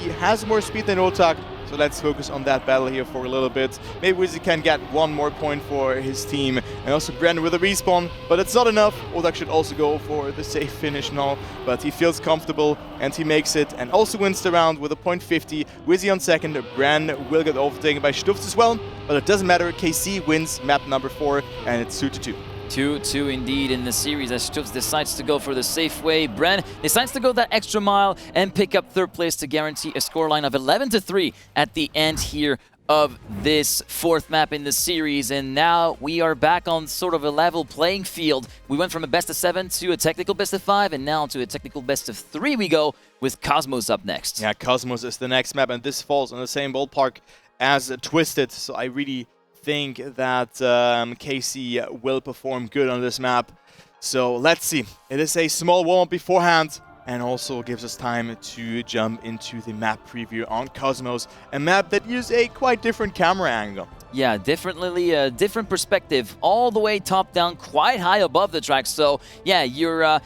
Speaker 2: he has more speed than Otak. So let's focus on that battle here for a little bit. Maybe Wizzy can get 1 more point for his team. And also Bren with a respawn, but it's not enough. Otak should also go for the safe finish now, but he feels comfortable and he makes it, and also wins the round with a .50. Wizzy on 2nd, Bren will get overtaken by Stufz as well, but it doesn't matter. KC wins map number 4, and it's 2-2.
Speaker 1: 2-2 indeed in the series as Stufz decides to go for the safe way. Bren decides to go that extra mile and pick up 3rd place to guarantee a scoreline of 11-3 at the end here of this 4th map in the series. And now we are back on sort of a level playing field. We went from a best of 7 to a technical best of 5, and now to a technical best of 3 we go, with Cosmos up next.
Speaker 2: Yeah, Cosmos is the next map, and this falls in the same ballpark as Twisted, so I really think that KC will perform good on this map. So let's see. It is a small warm-up beforehand, and also gives us time to jump into the map preview on Cosmos, a map that uses a quite different camera angle.
Speaker 1: Yeah, definitely a different perspective, all the way top down, quite high above the track. So yeah, you're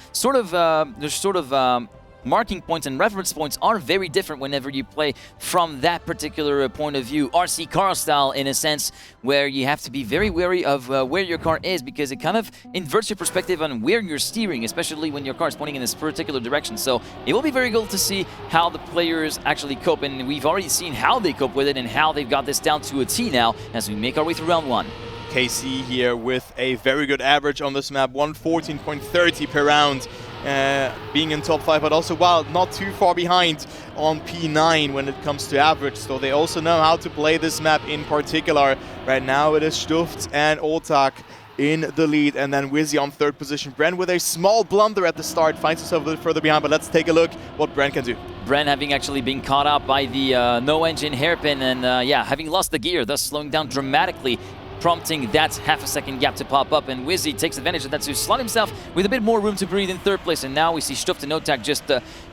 Speaker 1: marking points and reference points are very different whenever you play from that particular point of view. RC car style, in a sense, where you have to be very wary of where your car is, because it kind of inverts your perspective on where you're steering, especially when your car is pointing in this particular direction. So it will be very cool to see how the players actually cope, and we've already seen how they cope with it and how they've got this down to a T now as we make our way through round 1.
Speaker 2: KC here with a very good average on this map, 114.30 per round. Being in top 5, but also WYLDE not too far behind on P9 when it comes to average, so they also know how to play this map in particular. Right now it is Stufz and Otak in the lead, and then Wizzy on 3rd position. Bren with a small blunder at the start finds himself a little further behind, but let's take a look what Bren can do.
Speaker 1: Bren having actually been caught up by the no-engine hairpin, and yeah, having lost the gear, thus slowing down dramatically, prompting that half-a-second gap to pop up, and Wizzy takes advantage of that to slot himself with a bit more room to breathe in 3rd place. And now we see Stufz and Otak just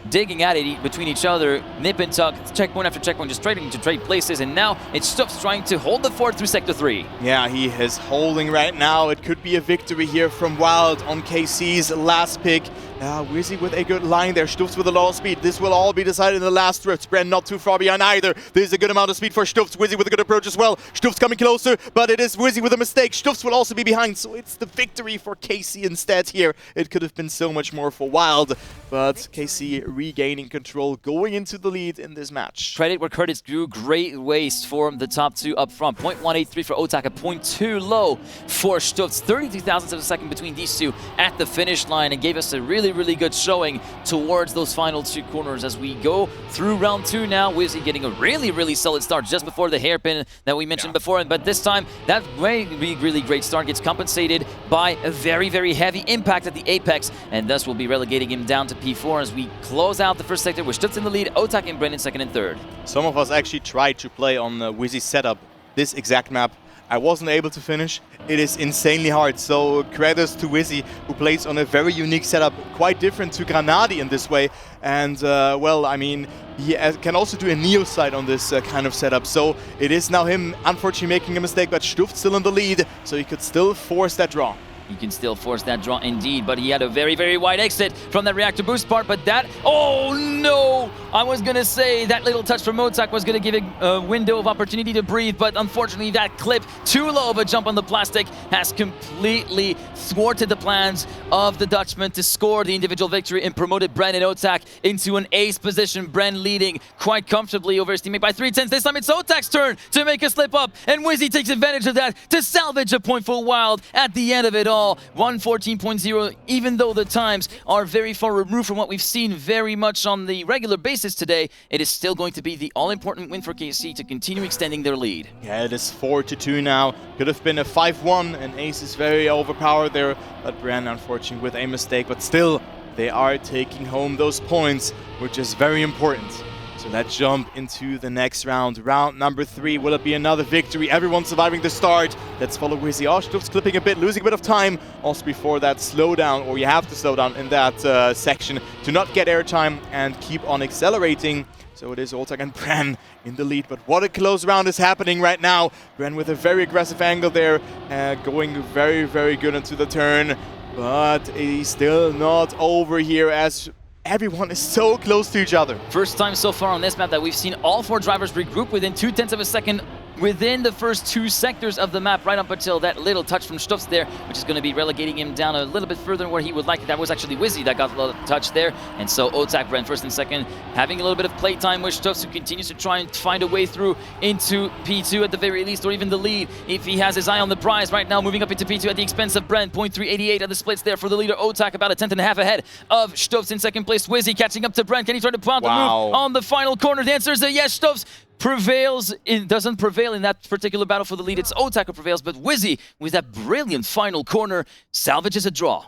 Speaker 1: digging at it between each other, nip and tuck, checkpoint after checkpoint, just trading to trade places. And now it's Stufz trying to hold the fort through Sector 3. Yeah,
Speaker 2: he is holding right now. It could be a victory here from WYLDE on KC's last pick. Wizzy with a good line there, Stufz with a low speed. This will all be decided in the last drifts. Bren not too far behind either. There's a good amount of speed for Stufz. Wizzy with a good approach as well. Stufz coming closer, but it is Wizzy with a mistake. Stufz will also be behind, so it's the victory for KC instead here. It could have been so much more for WYLDE, but KC regaining control, going into the lead in this match.
Speaker 1: Credit where credit's due. Great waste for the top 2 up front. 0.183 for Otak, a 0.2 low for Stufz. 32 thousandths of a second between these two at the finish line, and gave us a really good showing towards those final 2 corners as we go through round 2 now. Wizzy getting a really solid start just before the hairpin that we mentioned before, but this time that really great start gets compensated by a very heavy impact at the apex, and thus will be relegating him down to P4 as we close out the 1st sector with Stufz in the lead, Otak and Bren in 2nd and 3rd.
Speaker 2: Some of us actually tried to play on Wizzy's setup this exact map. I wasn't able to finish. It is insanely hard, so credits to Wizzy, who plays on a very unique setup, quite different to Granadi in this way. And, well, I mean, he can also do a Neo side on this kind of setup. So it is now him, unfortunately, making a mistake, but Stufz still in the lead, so he could still force that draw.
Speaker 1: He can still force that draw indeed, but he had a very, very wide exit from that reactor boost part, but that, oh no! I was gonna say that little touch from Otak was gonna give a window of opportunity to breathe, but unfortunately that clip, too low of a jump on the plastic, has completely thwarted the plans of the Dutchman to score the individual victory and promoted Bren and Otak into an ace position. Bren leading quite comfortably over his teammate by 3/10. This time it's Otak's turn to make a slip up, and Wizzy takes advantage of that to salvage a point for Wild at the end of it all. 1:14.0, even though the times are very far removed from what we've seen very much on the regular basis today, it is still going to be the all-important win for KC to continue extending their lead.
Speaker 2: Yeah, it is 4-2 now. Could have been a 5-1, and Ace is very overpowered there, but Bren unfortunately with a mistake, but still they are taking home those points, which is very important. So let's jump into the next round. Round number 3. Will it be another victory? Everyone surviving the start. Let's follow Wizzy. Stuff's clipping a bit, losing a bit of time. Also before that slowdown, or you have to slow down in that section to not get airtime and keep on accelerating. So it is Otak and Bren in the lead, but what a close round is happening right now. Bren with a very aggressive angle there, going very, very good into the turn. But he's still not over here as everyone is so close to each other.
Speaker 1: First time so far on this map that we've seen all 4 drivers regroup within 0.2 of a second within the first 2 sectors of the map, right up until that little touch from Stuffs there, which is going to be relegating him down a little bit further than where he would like. That was actually Wizzy that got a little touch there. And so Otak, Bren first and second, having a little bit of playtime with Stuffs, who continues to try and find a way through into P2 at the very least, or even the lead if he has his eye on the prize. Right now moving up into P2 at the expense of Bren. 0.388 of the splits there for the leader Otak, about a 1/10.5 ahead of Stuffs in second place. Wizzy catching up to Bren. Can he try to plant the move on the final corner? The answer is a yes. Stuffs doesn't prevail in that particular battle for the lead. It's Otak who prevails, but Wizzy, with that brilliant final corner, salvages a draw.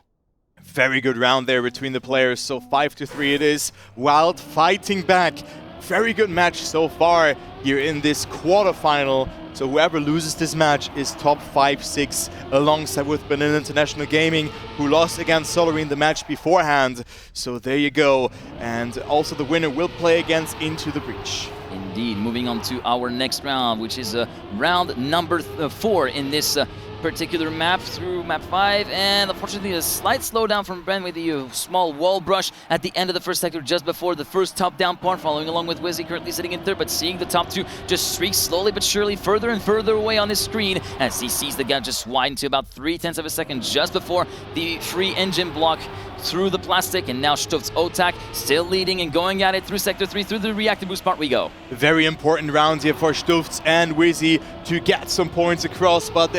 Speaker 2: Very good round there between the players, so 5-3 it is. Wild fighting back. Very good match so far here in this quarterfinal. So whoever loses this match is top 5-6, alongside with Berlin International Gaming, who lost against Solary in the match beforehand. So there you go. And also the winner will play against Into the Breach.
Speaker 1: Indeed, moving on to our next round, which is round number 4 in this particular map through map 5, and unfortunately a slight slowdown from Bren with the small wall brush at the end of the first sector just before the first top-down part, following along with Wizzy currently sitting in third, but seeing the top 2 just streak slowly but surely further and further away on his screen as he sees the gap just widen to about 0.3 of a second just before the free engine block through the plastic. And now Stuff's Otak still leading and going at it through sector 3, through the reactor boost part we go.
Speaker 2: Very important rounds here for Stuffs and Wizzy to get some points across, but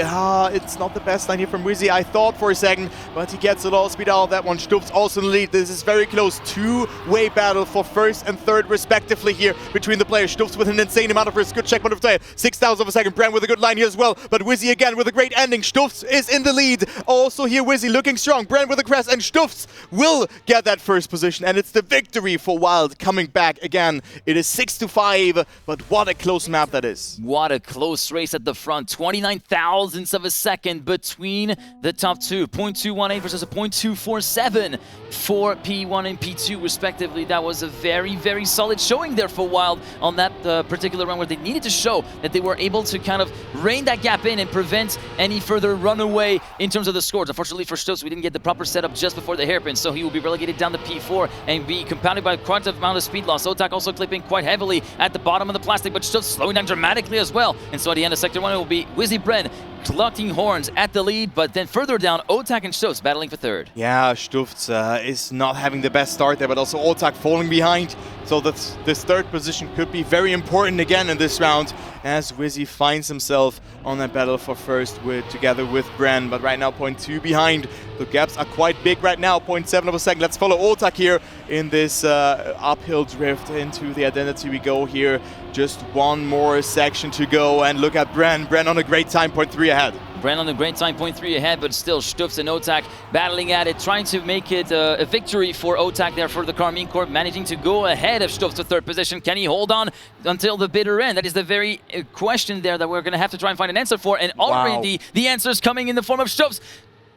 Speaker 2: it's not the best line here from Wizzy, I thought for a second, but he gets a lot of speed out of that one. Stuffs also in the lead. This is very close. Two-way battle for first and third respectively here between the players. Stuffs with an insane amount of risk. Good checkpoint of time. 6,000 of a second. Bren with a good line here as well, but Wizzy again with a great ending. Stuffs is in the lead. Also here Wizzy looking strong. Bren with a crest, and Stuffs will get that first position, and it's the victory for Wild coming back again. It is 6-5, but what a close map that is.
Speaker 1: What a close race at the front. 29 thousandths of a second between the top 2. 0.218 versus a 0.247 for P1 and P2 respectively. That was a very, very solid showing there for Wild on that particular run, where they needed to show that they were able to kind of rein that gap in and prevent any further runaway in terms of the scores. Unfortunately for Stubbs, we didn't get the proper setup just before the hairpin, so he will be relegated down to P4 and be compounded by quite a amount of speed loss. Otak also clipping quite heavily at the bottom of the plastic, but Stubbs slowing down dramatically as well. And so at the end of sector 1, it will be Wizzy Bren clucking horns at the lead, but then further down, Otak and Stuffs battling for third.
Speaker 2: Yeah, Stuffs is not having the best start there, but also Otak falling behind. So this third position could be very important again in this round, as Wizzy finds himself on that battle for first together with Bren, but right now 0.2 behind. The gaps are quite big right now, 0.7 of a second. Let's follow Otak here in this uphill drift into the identity we go here. Just one more section to go, and look at Bren. Bren on a great time, 0.3 ahead.
Speaker 1: Bren on a great time, 0.3 ahead, but still Stuffs and Otak battling at it, trying to make it a victory for Otak there for the Karmine Corp, managing to go ahead of Stuffs to third position. Can he hold on until the bitter end? That is the very question there that we're going to have to try and find an answer for, and already the answer is coming in the form of Stuffs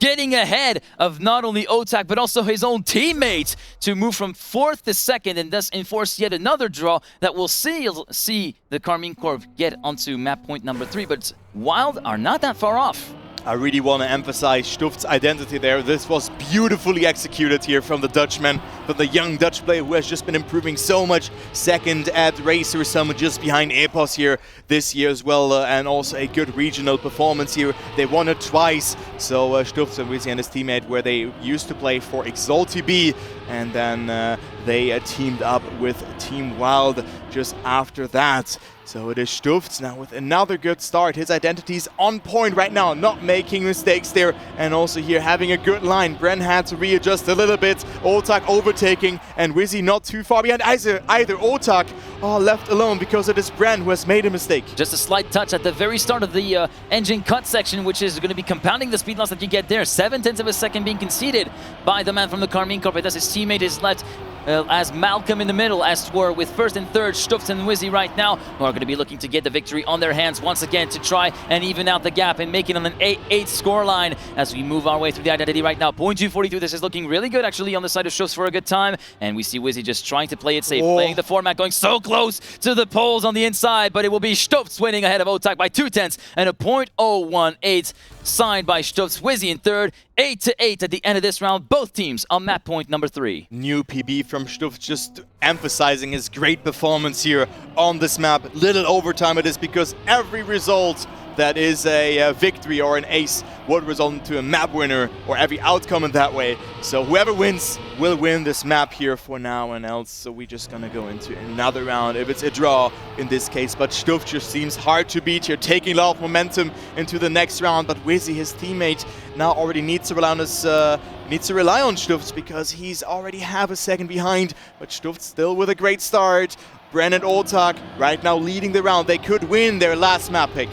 Speaker 1: getting ahead of not only Otak, but also his own teammates to move from fourth to second, and thus enforce yet another draw that will see the Karmine Corp get onto map point number 3. But Wild are not that far off.
Speaker 2: I really want to emphasize Stuft's identity there. This was beautifully executed here from the Dutchman, from the young Dutch player who has just been improving so much. Second at Racer Summit, just behind Epos here this year as well, and also a good regional performance here. They won it twice, so Stuft and Wizzy and his teammate, where they used to play for Exalti B, and then they teamed up with Team WYLDE just after that. So it is Stuft now with another good start. His identity's on point right now, not making mistakes there, and also here having a good line. Bren had to readjust a little bit. Otak overtaking, and Wizzy not too far behind either. Otak left alone because it is Bren who has made a mistake.
Speaker 1: Just a slight touch at the very start of the engine cut section, which is going to be compounding the speed loss that you get there. 7/10 of a second being conceded by the man from the Karmine Corp. As his teammate is left as Malcolm in the middle, as were with first and third Stuft and Wizzy right now, who are going to be looking to get the victory on their hands once again to try and even out the gap and make it on an 8-8 scoreline as we move our way through the identity right now. 0.242, this is looking really good actually on the side of Stuft for a good time, and we see Wizzy just trying to play it safe, playing the format, going so close to the poles on the inside, but it will be Stuft winning ahead of Otak by 2/10 and a 0.018 signed by Stuft. Wizzy in third, 8-8 at the end of this round, both teams on map point number 3.
Speaker 2: New PB from Stuft, just emphasizing his great performance here on this map. Little overtime it is, because every result that is a victory or an ace would result into a map winner, or every outcome in that way. So whoever wins will win this map here for now and else. So we're just gonna go into another round if it's a draw in this case. But Stuft just seems hard to beat here, taking a lot of momentum into the next round. But Wizzy, his teammate, now already needs to rely on Stuft, because he's already half a second behind. But Stuft still with a great start. Bren and Otak right now leading the round. They could win their last map pick.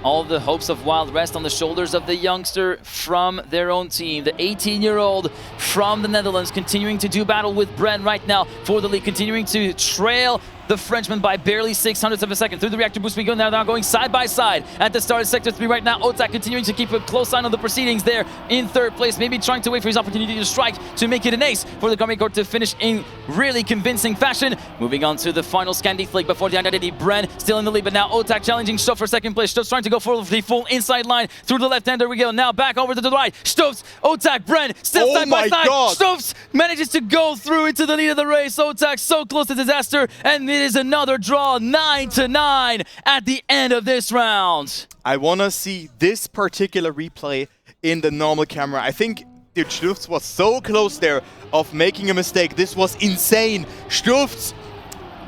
Speaker 1: All the hopes of WYLDE rest on the shoulders of the youngster from their own team. The 18-year-old from the Netherlands continuing to do battle with Bren right now for the lead, continuing to trail the Frenchman by barely 600ths of a second. Through the reactor boost we go now going side by side at the start of Sector 3 right now. Otak continuing to keep a close eye on the proceedings there in third place, maybe trying to wait for his opportunity to strike to make it an ace for the Karmine Corp to finish in really convincing fashion. Moving on to the final Scandi flick before the identity. Bren still in the lead, but now Otak challenging Stuft for second place. Stuft trying to go for the full inside line through the left hand. There we go. Now back over to the right. Stuft, Otak, Bren still side by side. Stuft manages to go through into the lead of the race. Otak so close to disaster, and it is another draw, 9-9 at the end of this round.
Speaker 2: I want to see this particular replay in the normal camera. I think Stuft was so close there of making a mistake. This was insane. Stuft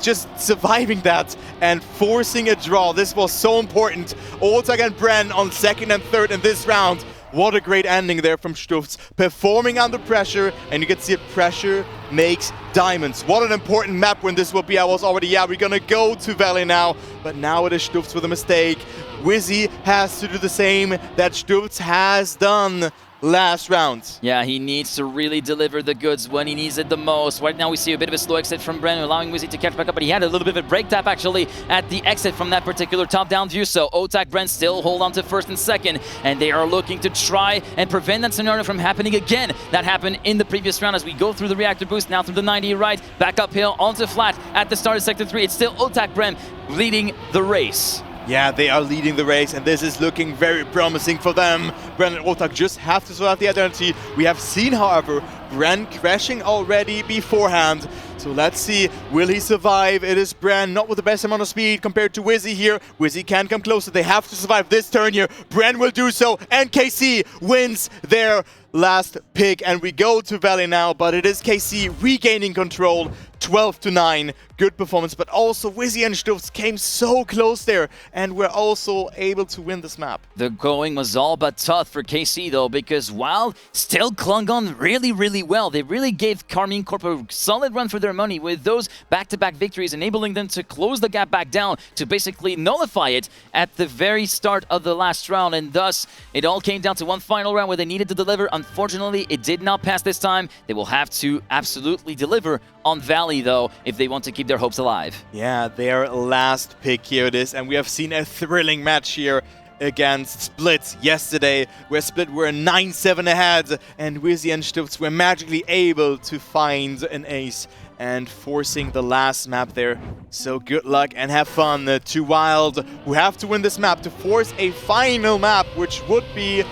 Speaker 2: just surviving that and forcing a draw. This was so important. Otak and Bren on second and third in this round. What a great ending there from Stuft, performing under pressure, and you can see it, pressure makes diamonds. What an important map win this will be. I was already, we're gonna go to Valley now, but now it is Stuft with a mistake. Wizzy has to do the same that Stuft has done last round.
Speaker 1: Yeah, he needs to really deliver the goods when he needs it the most. Right now we see a bit of a slow exit from Bren, allowing Wizzy to catch back up, but he had a little bit of a break tap actually at the exit from that particular top-down view. So Otak, Bren still hold on to first and second, and they are looking to try and prevent that scenario from happening again. That happened in the previous round as we go through the reactor boost, now through the 90 right, back uphill, onto flat at the start of Sector 3. It's still Otak, Bren leading the race.
Speaker 2: Yeah, they are leading the race, and this is looking very promising for them. Bren and Otak just have to sort out the identity. We have seen, however, Bren crashing already beforehand. So let's see, will he survive? It is Bren, not with the best amount of speed compared to Wizzy here. Wizzy can come closer. They have to survive this turn here. Bren will do so, and KC wins their last pick. And we go to Valley now, but it is KC regaining control. 12-9, good performance, but also Wizzy and Stuft came so close there, and were also able to win this map.
Speaker 1: The going was all but tough for KC though, because WYLDE still clung on really well. They really gave Karmine Corp a solid run for their money with those back-to-back victories, enabling them to close the gap back down to basically nullify it at the very start of the last round, and thus it all came down to one final round where they needed to deliver. Unfortunately, it did not pass this time. They will have to absolutely deliver on Valley though, if they want to keep their hopes alive.
Speaker 2: Yeah, their last pick here it is, and we have seen a thrilling match here against Split yesterday, where Split were 9-7 ahead, and Wizzy and Stuft were magically able to find an ace and forcing the last map there. So good luck and have fun to Wild, who have to win this map to force a final map, which would be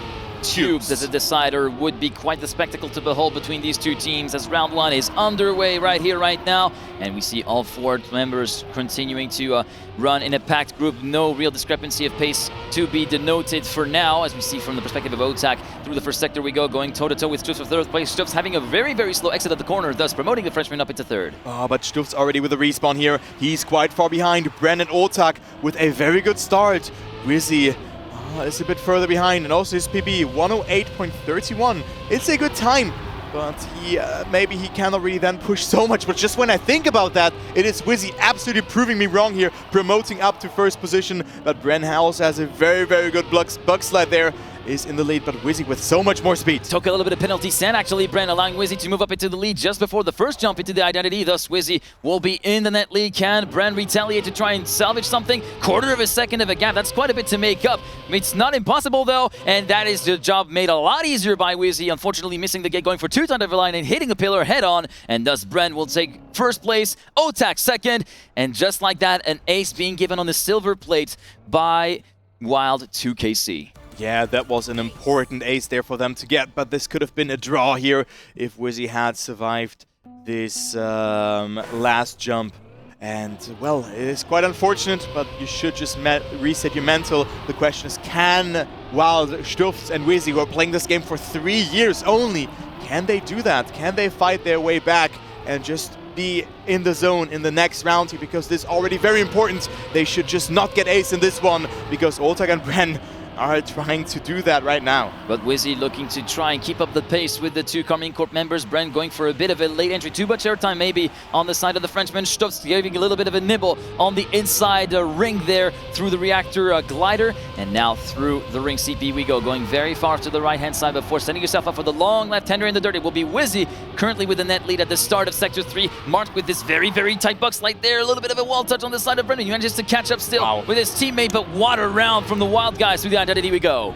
Speaker 1: Tubes as a decider. Would be quite the spectacle to behold between these two teams as round one is underway right here, right now. And we see all 4 members continuing to run in a packed group. No real discrepancy of pace to be denoted for now, as we see from the perspective of OTAC. Through the first sector we go, going toe-to-toe with Stufs for third place. Stufs having a very, very slow exit of the corner, thus promoting the Frenchman up into third.
Speaker 2: Oh, but Stufs already with a respawn here. He's quite far behind. Bren and OTAC with a very good start. Wizzy is a bit further behind, and also his PB 108.31. It's a good time, but he maybe he cannot really then push so much. But just when I think about that, it is Wizzy absolutely proving me wrong here, promoting up to first position. But Bren also has a very, very good bug slide there. Is in the lead, but Wizzy with so much more speed.
Speaker 1: Took a little bit of penalty sand, actually, Bren, allowing Wizzy to move up into the lead just before the first jump into the identity. Thus, Wizzy will be in the net lead. Can Bren retaliate to try and salvage something? Quarter of a second of a gap. That's quite a bit to make up. It's not impossible, though, and that is the job made a lot easier by Wizzy. Unfortunately, missing the gate, going for 2 times over line and hitting a pillar head on, and thus Bren will take first place, OTAC second, and just like that, an ace being given on the silver plate by Wild 2KC.
Speaker 2: Yeah, that was an important ace there for them to get, but this could have been a draw here if Wizzy had survived this last jump. And, well, it is quite unfortunate, but you should just reset your mental. The question is, can Wild, Stufs and Wizzy, who are playing this game for 3 years only, can they do that? Can they fight their way back and just be in the zone in the next round here? Because this is already very important. They should just not get ace in this one, because OTAC and Bren are trying to do that right now.
Speaker 1: But Wizzy looking to try and keep up the pace with the 2 Karmine Corp members. Bren going for a bit of a late entry. Too much airtime maybe on the side of the Frenchman. Stufs giving a little bit of a nibble on the inside ring there through the reactor glider. And now through the ring CP we go. Going very far to the right-hand side before setting yourself up for the long left-hander in the dirt. It will be Wizzy currently with the net lead at the start of Sector 3. Marked with this very, very tight bug slide there. A little bit of a wall touch on the side of Brendan. He manages to catch up still with his teammate, but water round from the Wild guys through the identity we go.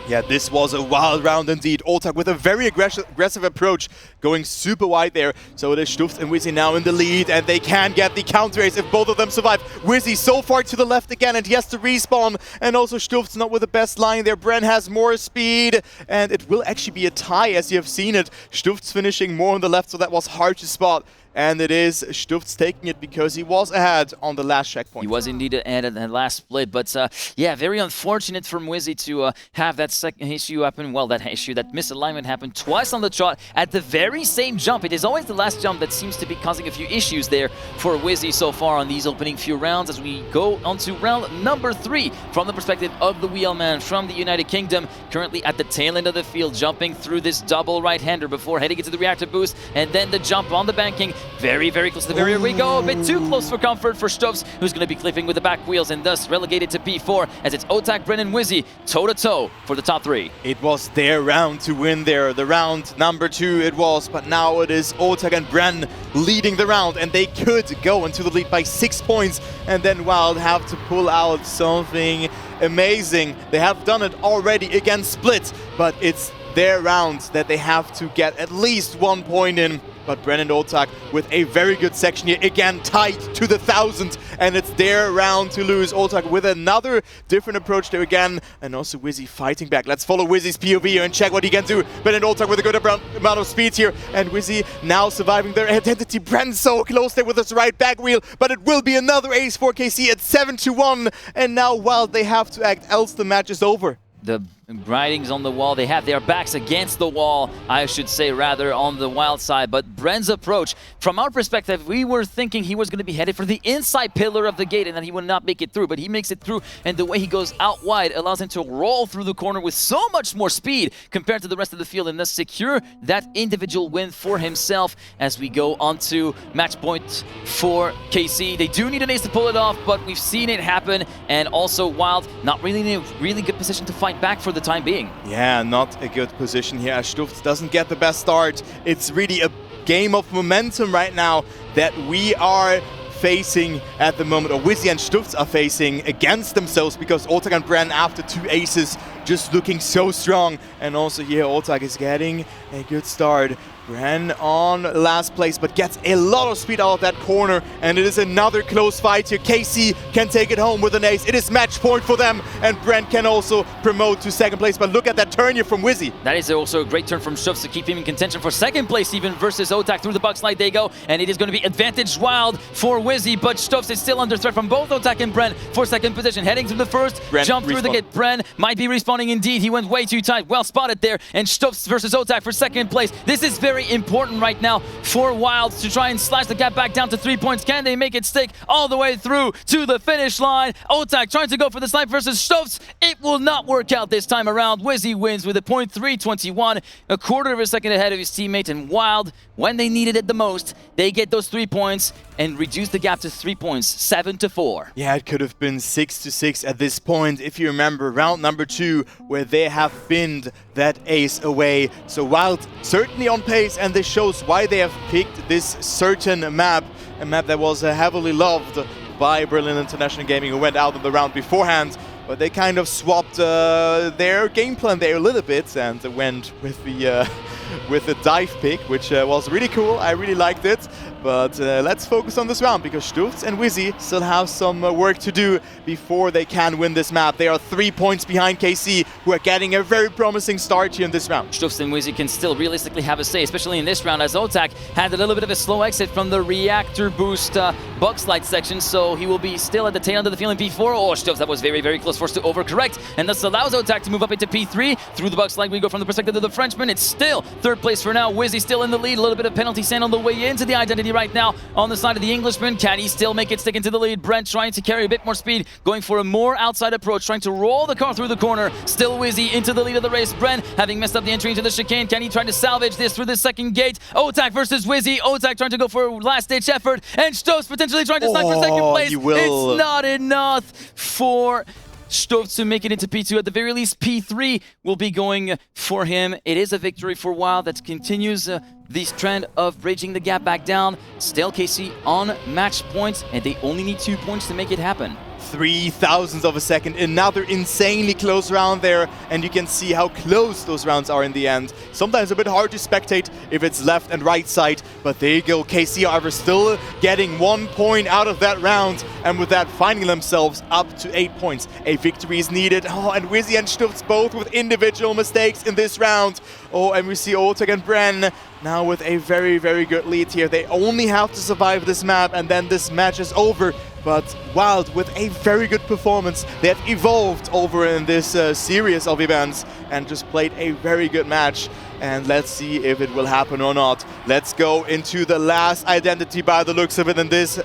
Speaker 2: Yeah, this was a wild round indeed. OTAC with a very aggressive approach, going super wide there. So it is Stufs and Wizzy now in the lead, and they can get the counter ace if both of them survive. Wizzy so far to the left again, and he has to respawn. And also Stufs not with the best line there. Bren has more speed, and it will actually be a tie as you have seen it. Stufs finishing more on the left, so that was hard to spot. And it is Stufs taking it because he was ahead on the last checkpoint.
Speaker 1: He was indeed ahead at the last split, but yeah, very unfortunate from Wizzy to have that second issue happen. Well, that misalignment happened twice on the trot at the very same jump. It is always the last jump that seems to be causing a few issues there for Wizzy so far on these opening few rounds, as we go on to round number 3 from the perspective of the wheelman from the United Kingdom, currently at the tail end of the field, jumping through this double right-hander before heading into the reactor boost, and then the jump on the banking. Very, very close to the barrier we go. A bit too close for comfort for Stufs, who's going to be clipping with the back wheels and thus relegated to P4 as it's OTAC, Bren and Wizzy toe-to-toe for the top 3.
Speaker 2: It was their round to win there. The round number 2 it was, but now it is OTAC and Bren leading the round, and they could go into the lead by 6 points, and then Wild have to pull out something amazing. They have done it already against Split, but it's their round that they have to get at least 1 point in. But Bren and OTAC with a very good section here, again tight to the 1000, and it's their round to lose. OTAC with another different approach there again, and also Wizzy fighting back. Let's follow Wizzy's POV here and check what he can do. Bren and OTAC with a good amount of speed here, and Wizzy now surviving their identity. Bren so close there with his right back wheel, but it will be another ace for KC at 7-1, and now Wild, they have to act, else the match is over.
Speaker 1: The writings on the wall, they have their backs against the wall, I should say, rather, on the Wild side. But Bren's approach, from our perspective, we were thinking he was going to be headed for the inside pillar of the gate and that he would not make it through, but he makes it through, and the way he goes out wide allows him to roll through the corner with so much more speed compared to the rest of the field, and thus secure that individual win for himself as we go on to match point for KC. They do need an ace to pull it off, but we've seen it happen, and also Wild not really in a really good position to fight back for the time being.
Speaker 2: Yeah, not a good position here as Stufs doesn't get the best start. It's really a game of momentum right now that we are facing at the moment, or Wizzy and Stufs are facing against themselves, because OTAC and Bren, after 2 aces, just looking so strong. And also here, WYLDE is getting a good start. Bren on last place, but gets a lot of speed out of that corner, and it is another close fight here. KC can take it home with an ace. It is match point for them, and Bren can also promote to second place, but look at that turn here from Wizzy.
Speaker 1: That is also a great turn from Stufz to keep him in contention for second place even versus WYLDE. Through the box slide they go, and it is going to be advantage WYLDE for Wizzy, but Stufz is still under threat from both WYLDE and Bren for second position. Heading through the first, jump through the gate. Bren might be respawning indeed. He went way too tight. Well spotted there, and Stufz versus WYLDE for second place. This is very important right now for WYLDE to try and slash the gap back down to 3 points. Can they make it stick all the way through to the finish line? WYLDE trying to go for the snipe versus Stufz. It will not work out this time around. Wizzy wins with a 0.321, a quarter of a second ahead of his teammate, and WYLDE, when they needed it the most, they get those 3 points and reduce the gap to 3 points, 7-4.
Speaker 2: Yeah, it could have been 6-6 at this point, if you remember round number 2, where they have binned that ace away. So WYLDE certainly on pace, and this shows why they have picked this certain map, a map that was heavily loved by Berlin International Gaming, who went out of the round beforehand. But they kind of swapped their game plan there a little bit and went with the dive pick, which was really cool. I really liked it. But let's focus on this round, because Stufz and Wizzy still have some work to do before they can win this map. They are 3 points behind KC, who are getting a very promising start here in this round.
Speaker 1: Stufz and Wizzy can still realistically have a say, especially in this round, as WYLDE had a little bit of a slow exit from the reactor boost bug slide section, so he will be still at the tail end of the field in P4. Oh, Stufz, that was very, very close, forced to overcorrect, and this allows WYLDE to move up into P3. Through the bug slide we go from the perspective of the Frenchman. It's still third place for now. Wizzy still in the lead. A little bit of penalty sand on the way into the identity right now on the side of the Englishman. Can he still make it stick into the lead? Brent trying to carry a bit more speed, going for a more outside approach, trying to roll the car through the corner. Still Wizzy into the lead of the race. Brent having messed up the entry into the chicane. Can he try to salvage this through the second gate? WYLDE versus Wizzy. WYLDE trying to go for a last-ditch effort, and Stufz potentially trying to snipe for second place. It's not enough for Stufz to make it into P2. At the very least, P3 will be going for him. It is a victory for WYLDE that continues this trend of bridging the gap back down. Still KC on match points, and they only need 2 points to make it happen.
Speaker 2: 0.003 of a second, another insanely close round there, and you can see how close those rounds are in the end. Sometimes a bit hard to spectate if it's left and right side, but there you go. KC, however, still getting 1 point out of that round, and with that finding themselves up to 8 points. A victory is needed. Oh, and Wizzy and Stufz both with individual mistakes in this round. Oh, and we see WYLDE and Bren now with a very, very good lead here. They only have to survive this map, and then this match is over. But WYLDE with a very good performance. They have evolved over in this series of events and just played a very good match. And let's see if it will happen or not. Let's go into the last identity by the looks of it in this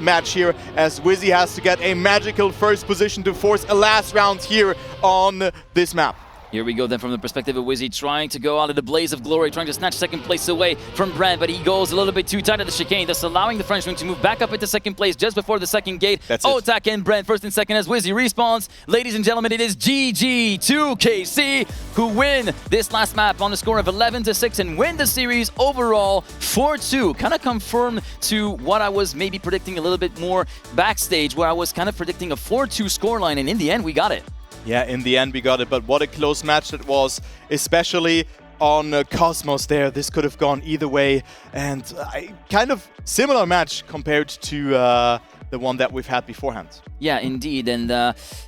Speaker 2: match here, as Wizzy has to get a magical first position to force a last round here on this map.
Speaker 1: Here we go then from the perspective of Wizzy, trying to go out of the blaze of glory, trying to snatch second place away from Brand, but he goes a little bit too tight at the chicane, thus allowing the Frenchman to move back up into second place just before the second gate. WYLDE and Brand first and second as Wizzy respawns. Ladies and gentlemen, it is GG2KC who win this last map on a score of 11-6 and win the series overall 4-2. Kind of confirmed to what I was maybe predicting a little bit more backstage, where I was kind of predicting a 4-2 scoreline, and in the end we got it.
Speaker 2: Yeah, in the end we got it, but what a close match that was, especially on Cosmos there. This could have gone either way, and kind of similar match compared to the one that we've had beforehand.
Speaker 1: Yeah, indeed, and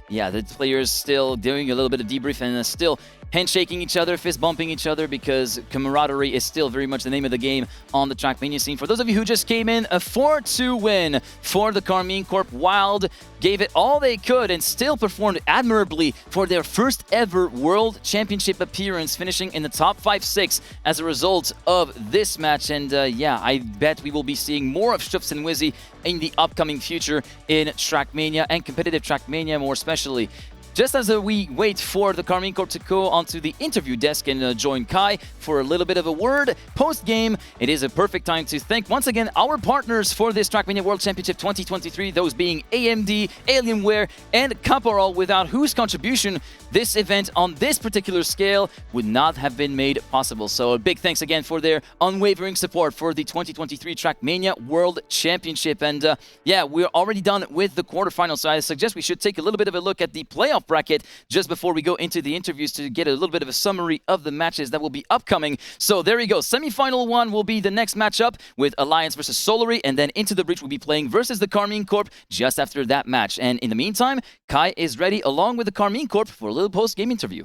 Speaker 1: yeah, the players still doing a little bit of debrief and still handshaking each other, fist bumping each other, because camaraderie is still very much the name of the game on the Trackmania scene. For those of you who just came in, a 4-2 win for the Karmine Corp. WYLDE gave it all they could and still performed admirably for their first ever World Championship appearance, finishing in the top 5-6 as a result of this match. And yeah, I bet we will be seeing more of Stufz and Wizzy in the upcoming future in Trackmania and competitive Trackmania more especially. Just as we wait for the Karmine Corp to go onto the interview desk and join Kai for a little bit of a word post-game, it is a perfect time to thank once again our partners for this Trackmania World Championship 2023, those being AMD, Alienware, and Caporal, without whose contribution this event on this particular scale would not have been made possible. So a big thanks again for their unwavering support for the 2023 Trackmania World Championship. And yeah, we're already done with the quarterfinals, so I suggest we should take a little bit of a look at the playoff playoff bracket just before we go into the interviews to get a little bit of a summary of the matches that will be upcoming. So there you go. Semi-final 1 will be the next matchup with Alliance versus Solary, and then Into the Breach will be playing versus the Karmine Corp just after that match. And in the meantime, Kai is ready along with the Karmine Corp for a little post-game interview.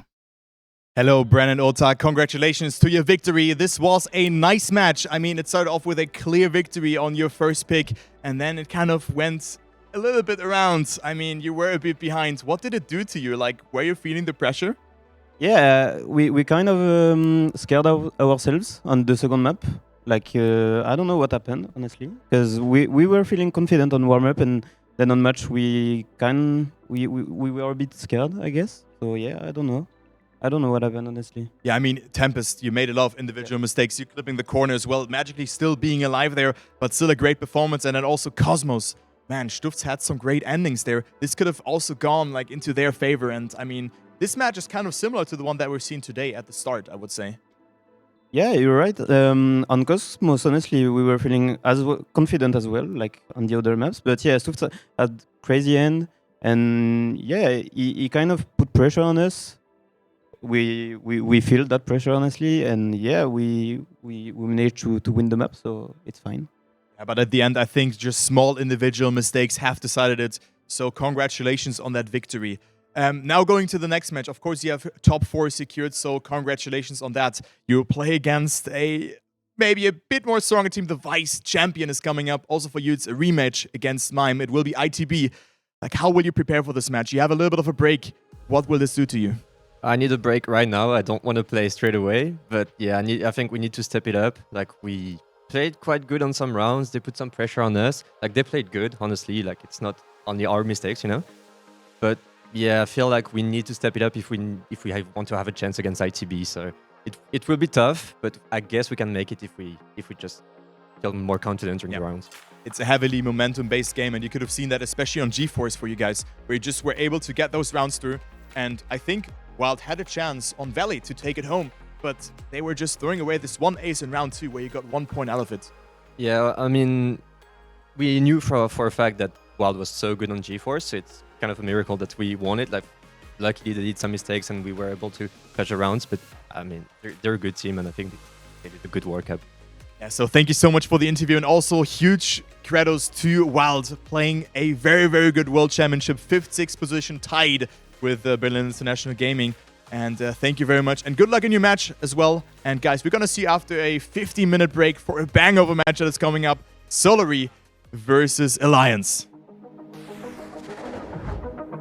Speaker 2: Hello, Brandon Otak. Congratulations to your victory. This was a nice match. I mean, it started off with a clear victory on your first pick, and then it kind of went a little bit around. I mean, you were a bit behind. What did it do to you? Like, were you feeling the pressure?
Speaker 3: Yeah, we kind of scared ourselves on the second map. Like, I don't know what happened, honestly. Because we were feeling confident on warm-up, and then on match we were a bit scared, I guess. So yeah, I don't know. I don't know what happened, honestly.
Speaker 2: Yeah, I mean, Tempest, you made a lot of individual mistakes. You're clipping the corner as well, magically still being alive there, but still a great performance. And then also Cosmos. Man, Stuft's had some great endings there. This could have also gone like into their favor. And I mean, this match is kind of similar to the one that we're seeing today at the start, I would say.
Speaker 3: Yeah, you're right. On Cosmos, honestly, we were feeling as confident as well, like on the other maps. But yeah, Stuft had crazy end. And yeah, he kind of put pressure on us. We feel that pressure, honestly, and yeah, we managed to win the map, so it's fine.
Speaker 2: Yeah, but at the end, I think just small individual mistakes have decided it. So congratulations on that victory. Now going to the next match, of course, you have top 4 secured, so congratulations on that. You play against maybe a bit more stronger team. The Vice champion is coming up. Also for you, it's a rematch against Mime. It will be ITB. Like, how will you prepare for this match? You have a little bit of a break. What will this do to you?
Speaker 4: I need a break right now. I don't want to play straight away, but yeah, I think we need to step it up. Like, we played quite good on some rounds. They put some pressure on us. Like, they played good, honestly. Like, it's not only our mistakes, you know. But yeah, I feel like we need to step it up if we want to have a chance against ITB. So it will be tough, but I guess we can make it if we just feel more confident during the rounds.
Speaker 2: It's a heavily momentum-based game, and you could have seen that especially on GeForce for you guys, where you just were able to get those rounds through. And I think WYLDE had a chance on Valley to take it home, but they were just throwing away this one ace in round 2 where you got 1 point out of it.
Speaker 4: Yeah, I mean, we knew for a fact that WYLDE was so good on GeForce, so it's kind of a miracle that we won it. Like, luckily they did some mistakes and we were able to catch the rounds, but I mean, they're a good team and I think they did a good workup.
Speaker 2: Yeah, so thank you so much for the interview, and also huge kudos to WYLDE playing a very, very good World Championship, 5th, 6th position, tied with Berlin International Gaming. And thank you very much. And good luck in your match as well. And guys, we're going to see after a 15-minute break for a bang of a match that is coming up, Solary versus Alliance.